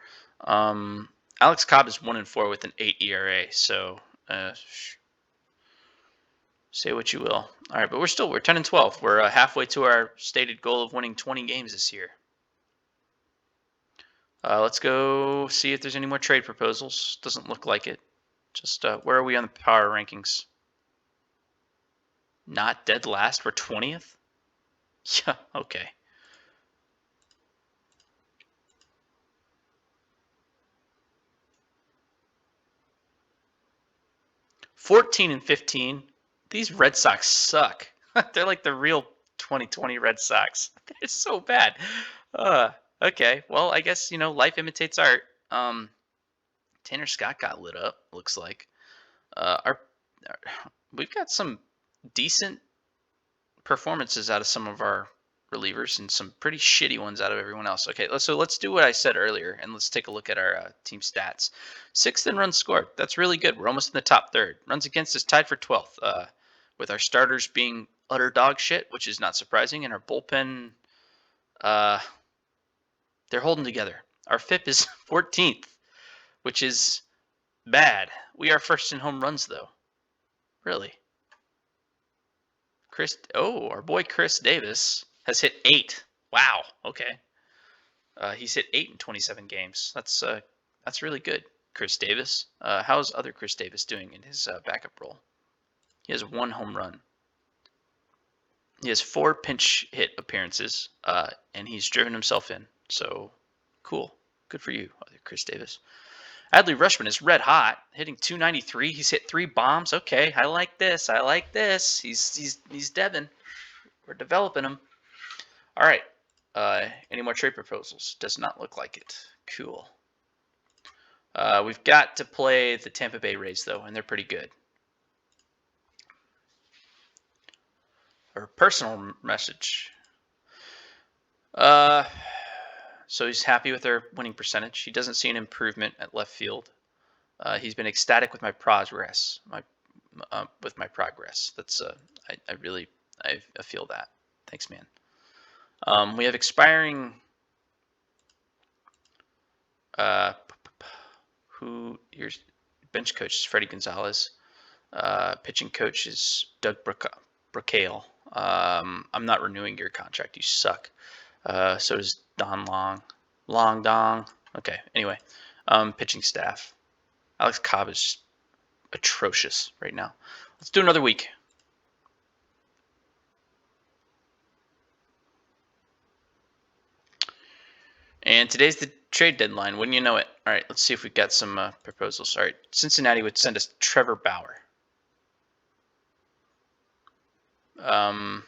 Alex Cobb is 1-4 with an 8 ERA, so say what you will. All right, but we're 10-12. We're halfway to our stated goal of winning 20 games this year. Let's go see if there's any more trade proposals. Doesn't look like it. Just where are we on the power rankings? Not dead last. We're 20th. Yeah. Okay. (14-15). These Red Sox suck. They're like the real 2020 Red Sox. They're so bad. Okay. Well, I guess, life imitates art. Tanner Scott got lit up, looks like. We've got some decent performances out of some of our relievers and some pretty shitty ones out of everyone else. Okay, so let's do what I said earlier, and let's take a look at our team stats. 6th in runs scored. That's really good. We're almost in the top third. Runs against is tied for 12th, with our starters being utter dog shit, which is not surprising, and our bullpen, they're holding together. Our FIP is 14th, which is bad. We are first in home runs, though. Really. Our boy Chris Davis has hit 8. Wow. Okay. He's hit 8 in 27 games. That's really good, Chris Davis. How's other Chris Davis doing in his backup role? He has 1 home run. He has 4 pinch hit appearances, and he's driven himself in. So, cool. Good for you, Chris Davis. Adley Rutschman is red hot, hitting 293. He's hit 3 bombs. Okay, I like this. He's Devin. We're developing him. All right. Any more trade proposals? Does not look like it. Cool. We've got to play the Tampa Bay Rays, though, and they're pretty good. Or personal message. So he's happy with their winning percentage. He doesn't see an improvement at left field. He's been ecstatic with my progress. That's I feel that. Thanks, man. We have expiring. Here's bench coach is Freddie Gonzalez. Pitching coach is Doug Brookale. I'm not renewing your contract. You suck. So does Don Long Dong. Okay. Anyway, pitching staff. Alex Cobb is atrocious right now. Let's do another week. And today's the trade deadline. Wouldn't you know it? All right, let's see if we've got some proposals. All right, Cincinnati would send us Trevor Bauer. No,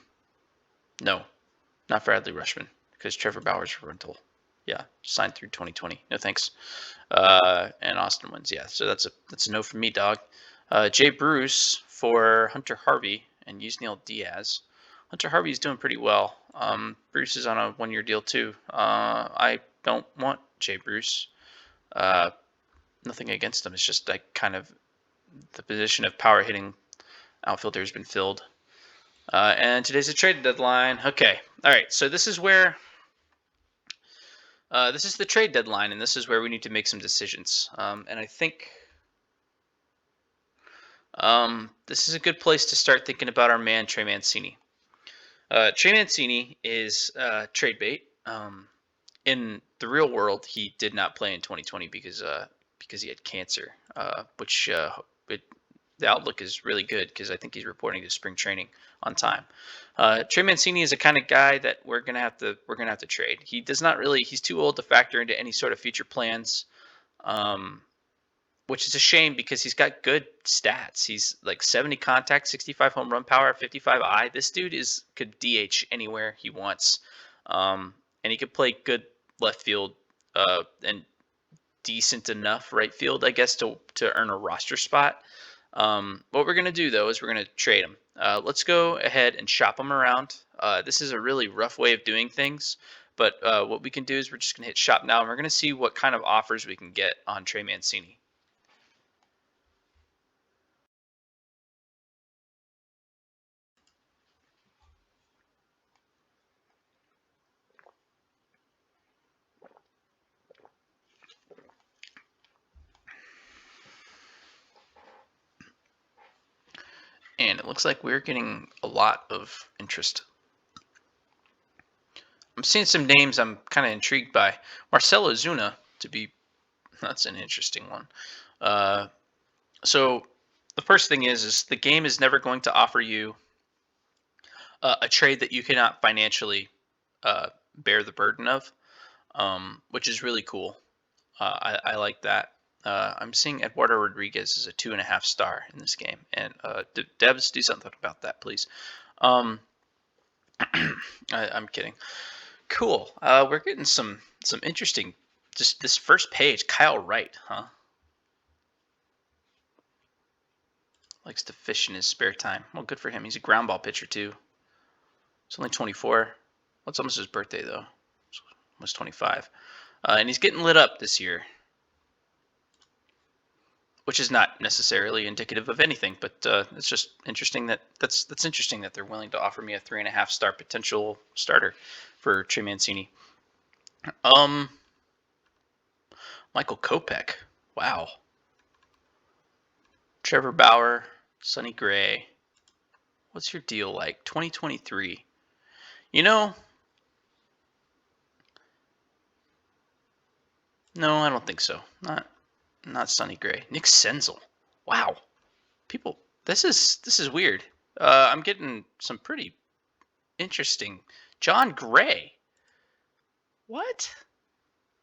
not for Adley Rushman because Trevor Bauer's a rental. Yeah, signed through 2020. No thanks. And Austin wins. Yeah, so that's a no for me, dog. Jay Bruce for Hunter Harvey and Yusniel Diaz. Hunter Harvey's doing pretty well. Bruce is on a 1-year deal too. I don't want Jay Bruce. Nothing against him. It's just like kind of the position of power hitting outfielder has been filled. And today's a trade deadline. Okay. All right. So this is where this is the trade deadline, and this is where we need to make some decisions. And I think this is a good place to start thinking about our man Trey Mancini. Trey Mancini is trade bait. In the real world, he did not play in 2020 because he had cancer, which the outlook is really good because I think he's reporting to spring training on time. Trey Mancini is the kind of guy that we're gonna have to trade. He does not really. He's too old to factor into any sort of future plans, which is a shame because he's got good stats. He's like 70 contact, 65 home run power, 55 I. This dude could DH anywhere he wants, and he could play good left field and decent enough right field, I guess, to earn a roster spot. What we're going to do, though, is we're going to trade him. Let's go ahead and shop him around. This is a really rough way of doing things, but what we can do is we're just going to hit shop now, and we're going to see what kind of offers we can get on Trey Mancini. And it looks like we're getting a lot of interest. I'm seeing some names I'm kind of intrigued by. Marcell Ozuna, that's an interesting one. So the first thing is the game is never going to offer you a trade that you cannot financially bear the burden of, which is really cool. I like that. I'm seeing Eduardo Rodriguez as a 2.5 star in this game, and Debs, do something about that, please. I'm kidding. Cool. We're getting some interesting. Just this first page, Kyle Wright, huh? Likes to fish in his spare time. Well, good for him. He's a ground ball pitcher too. He's only 24. Well, it's almost his birthday though. It's almost 25, and he's getting lit up this year, which is not necessarily indicative of anything, but it's just interesting that's interesting that they're willing to offer me a 3.5 star potential starter for Trey Mancini. Michael Kopech, wow. Trevor Bauer, Sonny Gray. What's your deal like? 2023. You know, no, I don't think so. Not Sonny Gray. Nick Senzel. Wow. People, this is weird. I'm getting some pretty interesting. John Gray. What?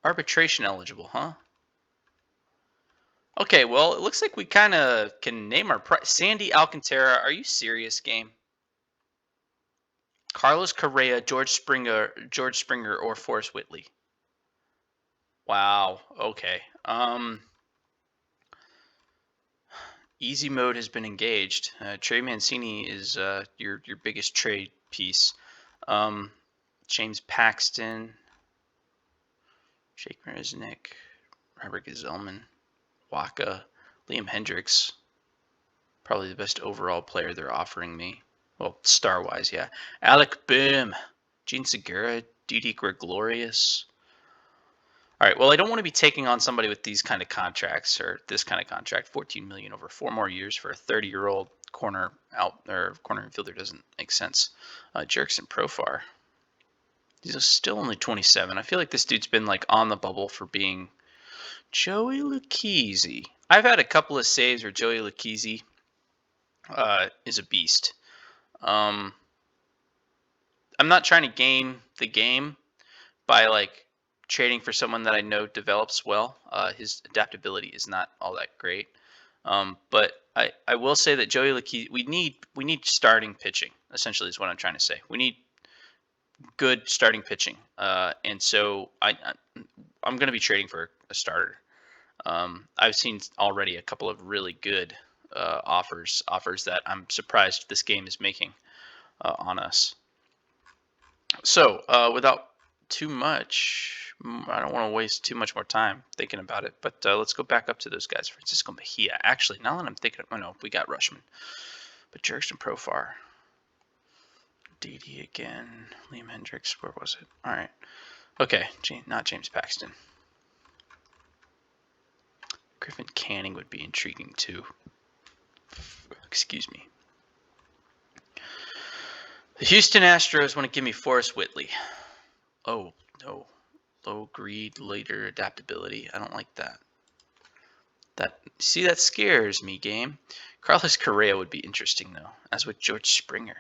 Arbitration eligible, huh? Okay, well, it looks like we kind of can name our price. Sandy Alcantara. Are you serious, game? Carlos Correa, George Springer, or Forrest Whitley. Wow. Okay. Easy mode has been engaged. Trey Mancini is your biggest trade piece. James Paxton, Jake Marisnick, Robert Gazelman, Waka, Liam Hendricks. Probably the best overall player they're offering me. Well, star-wise, yeah. Alec Boehm, Gene Segura, Didi Gregorius. All right, well, I don't want to be taking on somebody with these kind of contracts or this kind of contract. $14 million over 4 more years for a 30-year-old corner infielder doesn't make sense. Jerickson Profar. He's still only 27. I feel like this dude's been like on the bubble for being Joey Lucchesi. I've had a couple of saves where Joey Lucchesi is a beast. I'm not trying to game the game by like trading for someone that I know develops well. His adaptability is not all that great. But I will say that Joey Laquise, we need starting pitching. Essentially, is what I'm trying to say. We need good starting pitching, and so I'm going to be trading for a starter. I've seen already a couple of really good offers that I'm surprised this game is making on us. So without too much, I don't want to waste too much more time thinking about it, but let's go back up to those guys. Francisco Mejia. Actually, now that I'm thinking, oh no, we got Rushman, but Jurickson Profar. DD again. Liam Hendricks. Where was it? All right. Okay. Not James Paxton. Griffin Canning would be intriguing too. Excuse me. The Houston Astros want to give me Forrest Whitley. Oh, no. Low greed, later adaptability. I don't like that. See, that scares me, game. Carlos Correa would be interesting, though, as with George Springer.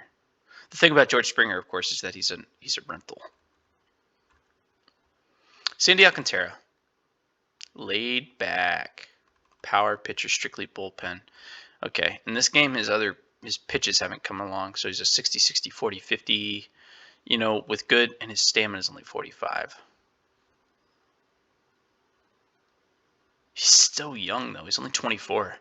The thing about George Springer, of course, is that he's a rental. Sandy Alcantara. Laid back. Power pitcher, strictly bullpen. Okay, in this game, his pitches haven't come along, so he's a 60, 60, 40, 50, with good, and his stamina is only 45. He's still young, though. He's only 24.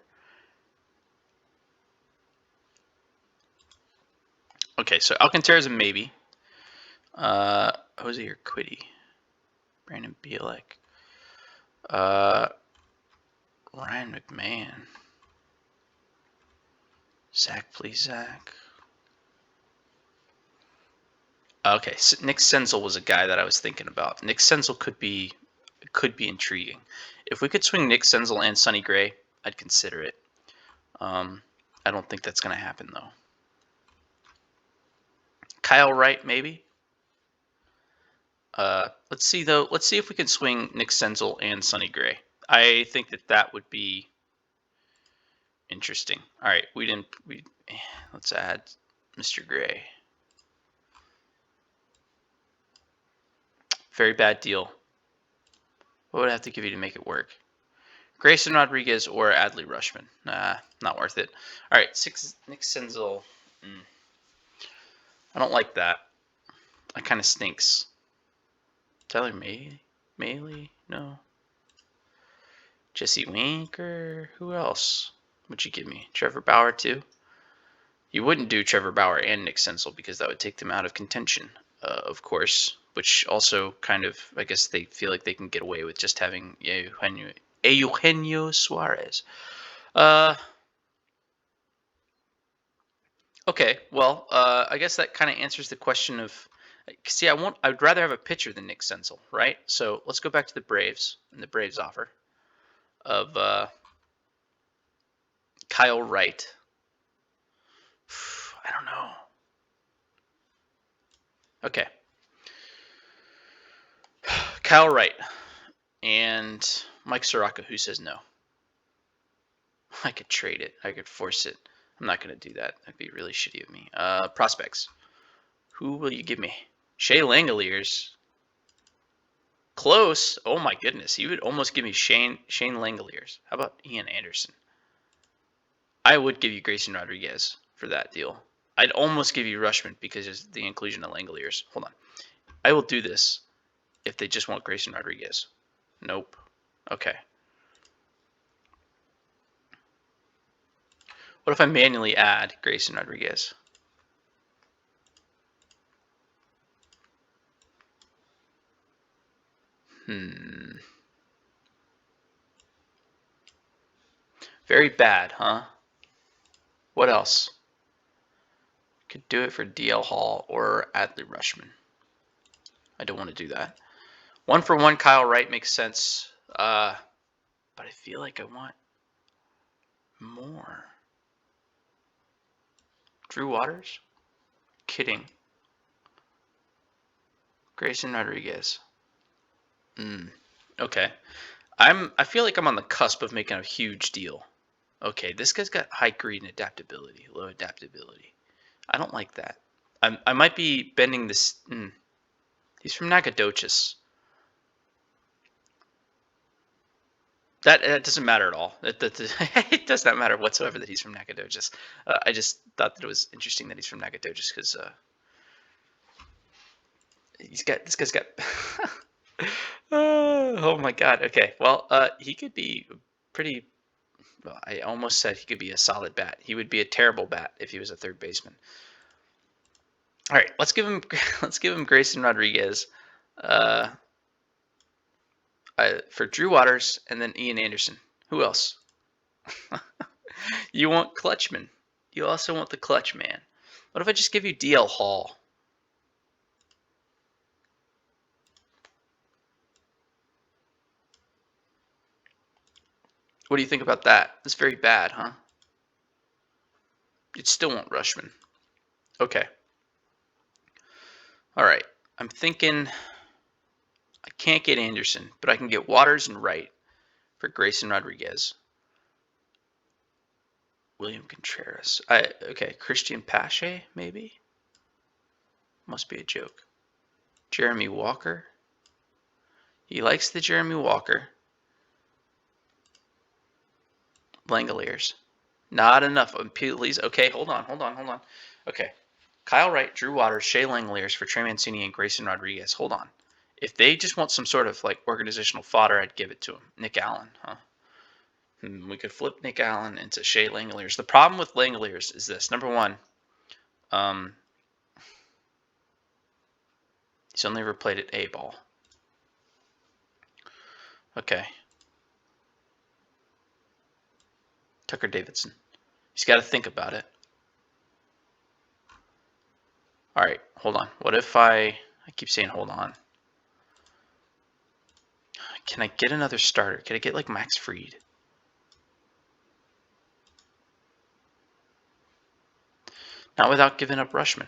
Okay, so Alcantara's a maybe. Jose Urquidy. Brandon Bielek. Ryan McMahon. Zach, please, Zach. Okay, so Nick Senzel was a guy that I was thinking about. Nick Senzel could be intriguing. If we could swing Nick Senzel and Sonny Gray, I'd consider it. I don't think that's going to happen, though. Kyle Wright, maybe. Let's see, though. Let's see if we can swing Nick Senzel and Sonny Gray. I think that would be interesting. All right, let's add Mr. Gray. Very bad deal. What would I have to give you to make it work? Grayson Rodriguez or Adley Rushman? Nah, not worth it. All right, Nick Senzel. I don't like that. That kind of stinks. Tyler Mahle? No. Jesse Winker? Who else would you give me? Trevor Bauer, too? You wouldn't do Trevor Bauer and Nick Senzel because that would take them out of contention, of course, which also kind of, I guess they feel like they can get away with just having Eugenio Suarez. Okay, well, I guess that kind of answers the question of, see, I'd rather have a pitcher than Nick Senzel, right? So let's go back to the Braves and the Braves offer of Kyle Wright. I don't know. Okay. Kyle Wright and Mike Soroka, who says no? I could trade it. I could force it. I'm not going to do that. That'd be really shitty of me. Prospects. Who will you give me? Shea Langoliers. Close. Oh my goodness. You would almost give me Shane Langoliers. How about Ian Anderson? I would give you Grayson Rodriguez for that deal. I'd almost give you Rushman because of the inclusion of Langoliers. Hold on. I will do this if they just want Grayson Rodriguez. Nope. Okay. What if I manually add Grayson Rodriguez? Very bad, huh? What else? Could do it for DL Hall or Adley Rushman. I don't want to do that. 1-for-1 Kyle Wright makes sense, but I feel like I want more. Drew Waters? Kidding. Grayson Rodriguez. Okay. I feel like I'm on the cusp of making a huge deal. Okay, this guy's got high greed and adaptability, low adaptability. I don't like that. I might be bending this. He's from Nacogdoches. That doesn't matter at all. It does not matter whatsoever that he's from Nacogdoches. I just thought that it was interesting that he's from Nacogdoches because this guy's got. Oh my God. Okay. Well, he could be pretty. Well, I almost said he could be a solid bat. He would be a terrible bat if he was a third baseman. All right, let's give him Grayson Rodriguez for Drew Waters and then Ian Anderson. Who else? You want Clutchman. You also want the clutch man. What if I just give you DL Hall? What do you think about that? It's very bad, huh? You'd still want Rushman. Okay. All right. I'm thinking I can't get Anderson, but I can get Waters and Wright for Grayson Rodriguez. William Contreras. Okay, Christian Pache, maybe? Must be a joke. Jeremy Walker. He likes the Jeremy Walker. Langoliers. Not enough. Please. Okay, hold on. Okay. Kyle Wright, Drew Waters, Shea Langoliers for Trey Mancini and Grayson Rodriguez. Hold on. If they just want some sort of like organizational fodder, I'd give it to him. Nick Allen, huh? We could flip Nick Allen into Shea Langoliers. The problem with Langoliers is this. Number one, he's only ever played at A ball. Okay. Tucker Davidson. He's got to think about it. All right, hold on. What if I keep saying hold on. Can I get another starter? Can I get like Max Fried? Not without giving up Rushman.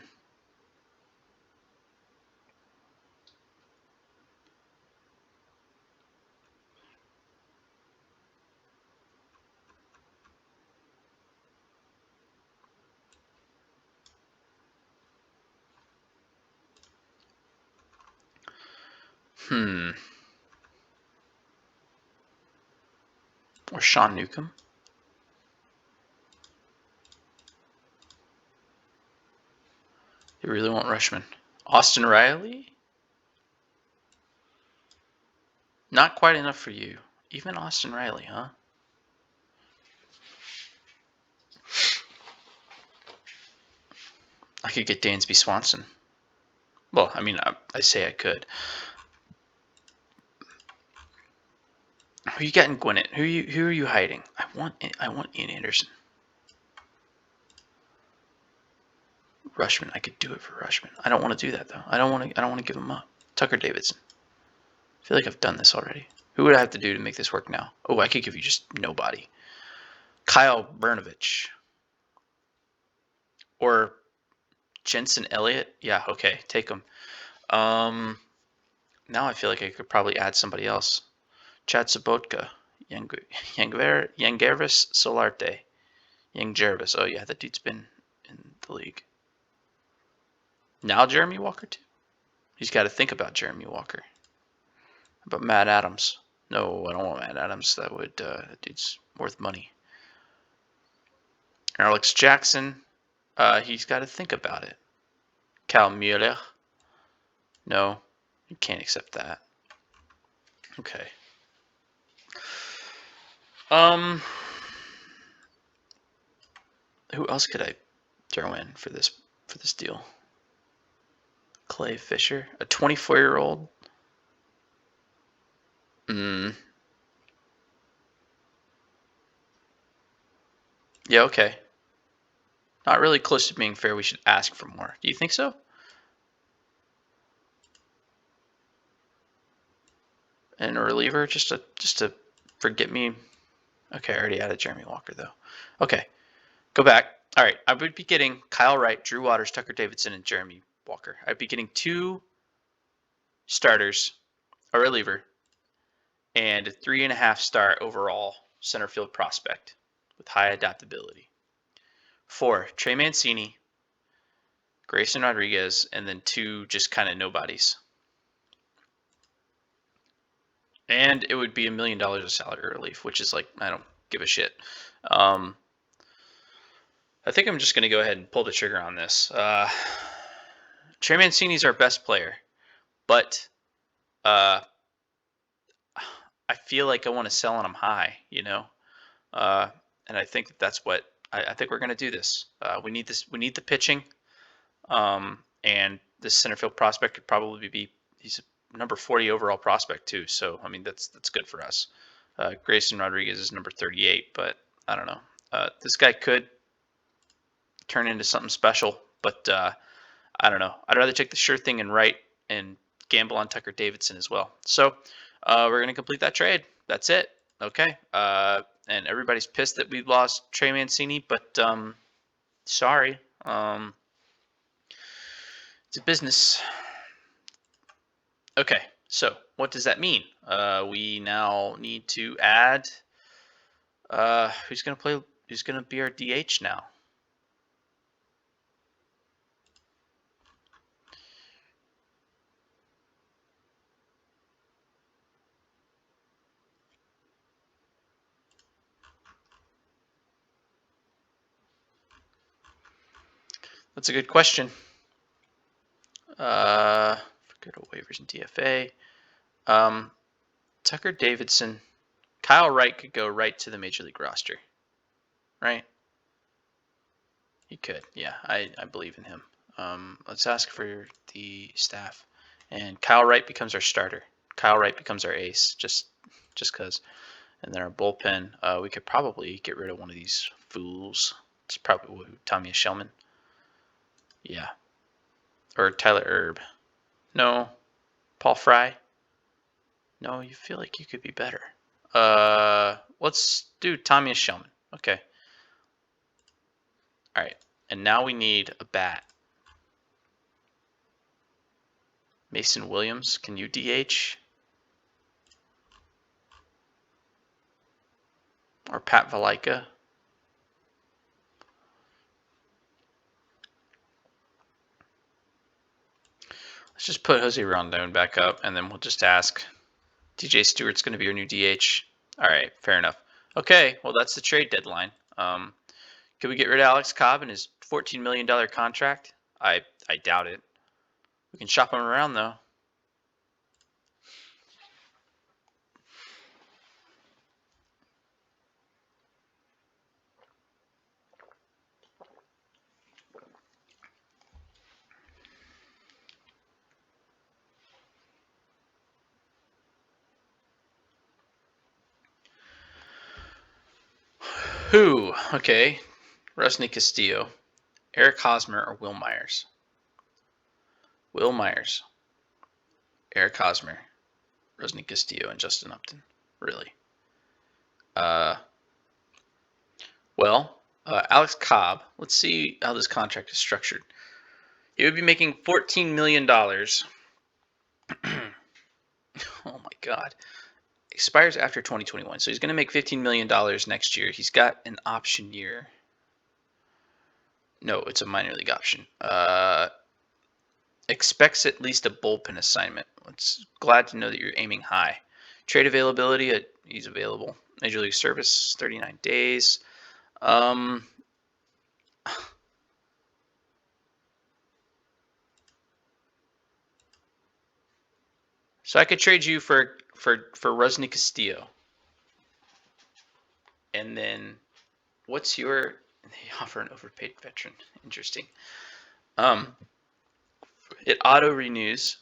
Or Sean Newcomb. You really want Rushman. Austin Riley? Not quite enough for you. Even Austin Riley, huh? I could get Dansby Swanson. Well, I mean, I say I could. Who you got in Gwinnett? Who are you hiding? I want Ian Anderson. Rushman. I could do it for Rushman. I don't want to do that though. I don't want to give him up. Tucker Davidson. I feel like I've done this already. Who would I have to do to make this work now? Oh, I could give you just nobody. Kyle Brnovich. Or Jensen Elliott. Yeah, okay, take him. Now I feel like I could probably add somebody else. Chad Sobotka. Yangervis Solarte. Yangervis. Oh yeah, that dude's been in the league. Now Jeremy Walker too. He's got to think about Jeremy Walker. How about Matt Adams? No, I don't want Matt Adams. That would that dude's worth money. Alex Jackson. He's got to think about it. Cal Mueller. No, you can't accept that. Okay. Who else could I throw in for this deal? Clay Fisher, a 24-year-old. Yeah, okay. Not really close to being fair. We should ask for more. Do you think so? And a reliever, just to forget me. Okay, I already added Jeremy Walker though. Okay, go back. All right, I would be getting Kyle Wright, Drew Waters, Tucker Davidson, and Jeremy Walker. I'd be getting 2 starters, a reliever, and a 3.5-star overall center field prospect with high adaptability. 4, Trey Mancini, Grayson Rodriguez, and then 2 just kind of nobodies. And it would be $1 million of salary relief, which is like, I don't give a shit. Um, I think I'm just going to go ahead and pull the trigger on this. Trey Mancini's our best player, but uh, I feel like I want to sell on him high, uh, and I think that's what I think we're going to do this. We need this. We need the pitching, and this center field prospect could probably be. He's a number 40 overall prospect too, so I mean that's good for us. Grayson Rodriguez is number 38, but I don't know. This guy could turn into something special, but I don't know. I'd rather take the sure thing and right and gamble on Tucker Davidson as well. So we're going to complete that trade. That's it. Okay. And everybody's pissed that we lost Trey Mancini, but sorry. It's a business. Okay. So what does that mean? We now need to add. Who's going to play? Who's going to be our DH now? That's a good question. Go to waivers and DFA. Tucker Davidson, Kyle Wright could go right to the major league roster, right? He could. Yeah, I believe in him. Let's ask for the staff, and Kyle Wright becomes our starter. Kyle Wright becomes our ace, just cause. And then our bullpen, we could probably get rid of one of these fools. It's probably Tommy Shelman. Yeah, or Tyler Erb. No, Paul Fry. No, you feel like you could be better. Let's do Tommy Shelman. Okay. All right. And now we need a bat. Mason Williams, can you DH? Or Pat Valaika? Let's just put Jose Rondon back up, and then we'll just ask. DJ Stewart's going to be your new DH. All right, fair enough. Okay, well, that's the trade deadline. Could we get rid of Alex Cobb and his $14 million contract? I doubt it. We can shop him around, though. Who? Okay. Rusney Castillo, Eric Hosmer, or Will Myers? Will Myers, Eric Hosmer, Rusney Castillo, and Justin Upton. Really? Uh, Alex Cobb. Let's see how this contract is structured. He would be making $14 million. Oh my God. Expires after 2021. So he's going to make $15 million next year. He's got an option year. No, it's a minor league option. Expects at least a bullpen assignment. It's glad to know that you're aiming high. Trade availability, he's available. Major League Service, 39 days. So I could trade you for Rusney Castillo. And then what's your they offer an overpaid veteran. Interesting. It auto renews.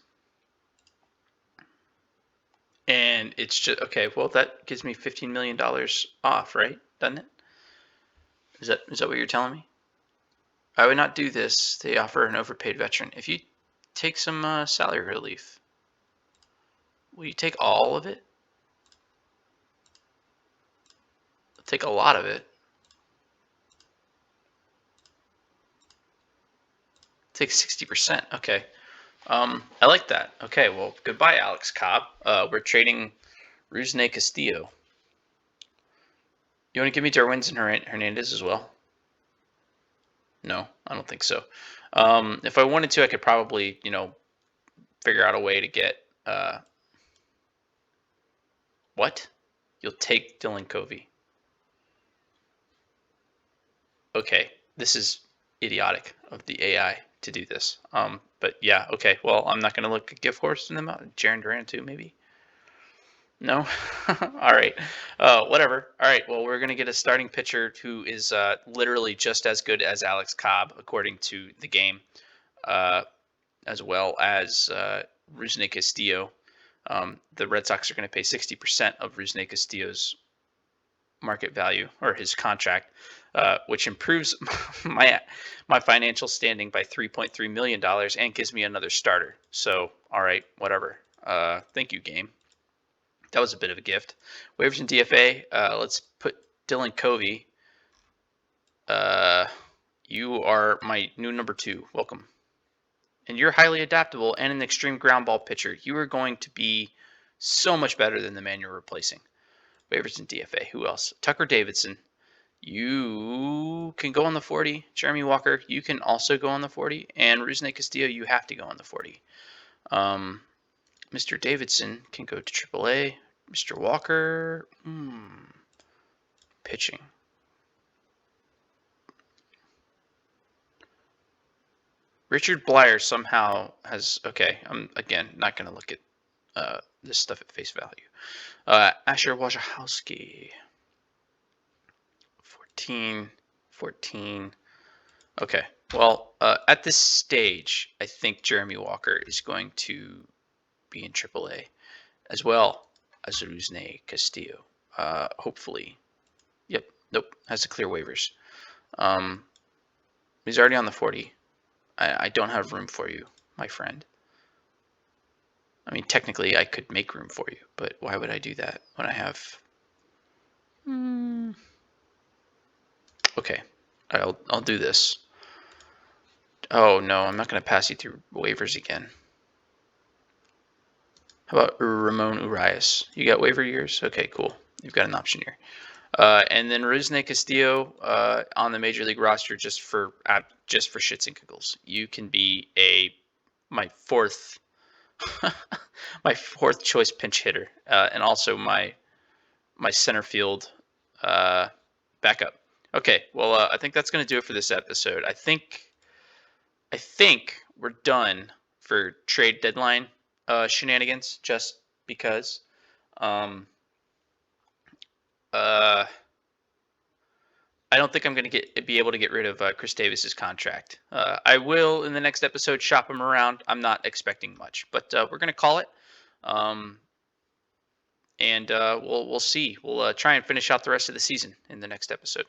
And it's just okay, well that gives me $15 million off, right? Doesn't it? Is that what you're telling me? I would not do this. They offer an overpaid veteran. If you take some salary relief, will you take all of it? I'll take a lot of it. Take 60%. Okay. I like that. Okay, well, goodbye, Alex Cobb. We're trading Rusney Castillo. You want to give me Darwinzon Hernandez as well? No, I don't think so. If I wanted to, I could probably, figure out a way to get What? You'll take Dylan Covey. Okay, this is idiotic of the AI to do this. But yeah, okay. Well, I'm not going to look a gift horse in the mouth. Jaron Duran too, maybe. No. All right. Whatever. All right. Well, we're going to get a starting pitcher who is literally just as good as Alex Cobb, according to the game, uh, as well as Rusney Castillo. The Red Sox are going to pay 60% of Rusney Castillo's market value or his contract, which improves my financial standing by $3.3 million and gives me another starter. So, all right, whatever. Thank you, game. That was a bit of a gift. Waivers and DFA. Let's put Dylan Covey. You are my new number 2. Welcome. And you're highly adaptable and an extreme ground ball pitcher. You are going to be so much better than the man you're replacing. Waivers and DFA. Who else? Tucker Davidson. You can go on the 40. Jeremy Walker, you can also go on the 40. And Rusney Castillo, you have to go on the 40. Mr. Davidson can go to AAA. Mr. Walker, pitching. Richard Blyer somehow has, okay, I'm, again, not going to look at this stuff at face value. Asher Wojciechowski, 14. Okay, well, at this stage, I think Jeremy Walker is going to be in AAA as well as Rusney Castillo. Hopefully. Yep, nope, has to clear waivers. He's already on the 40. I don't have room for you, my friend. I mean, technically, I could make room for you, but why would I do that when I have... Okay, I'll do this. Oh, no, I'm not going to pass you through waivers again. How about Ramon Urias? You got waiver years? Okay, cool. You've got an option here. And then Rusney Castillo on the major league roster just for shits and giggles. You can be my fourth choice pinch hitter, and also my center field backup. Okay, well, I think that's going to do it for this episode. I think we're done for trade deadline shenanigans, just because. I don't think I'm going to be able to get rid of Chris Davis's contract. I will in the next episode shop him around. I'm not expecting much, but we're going to call it. And we'll see. We'll try and finish out the rest of the season in the next episode.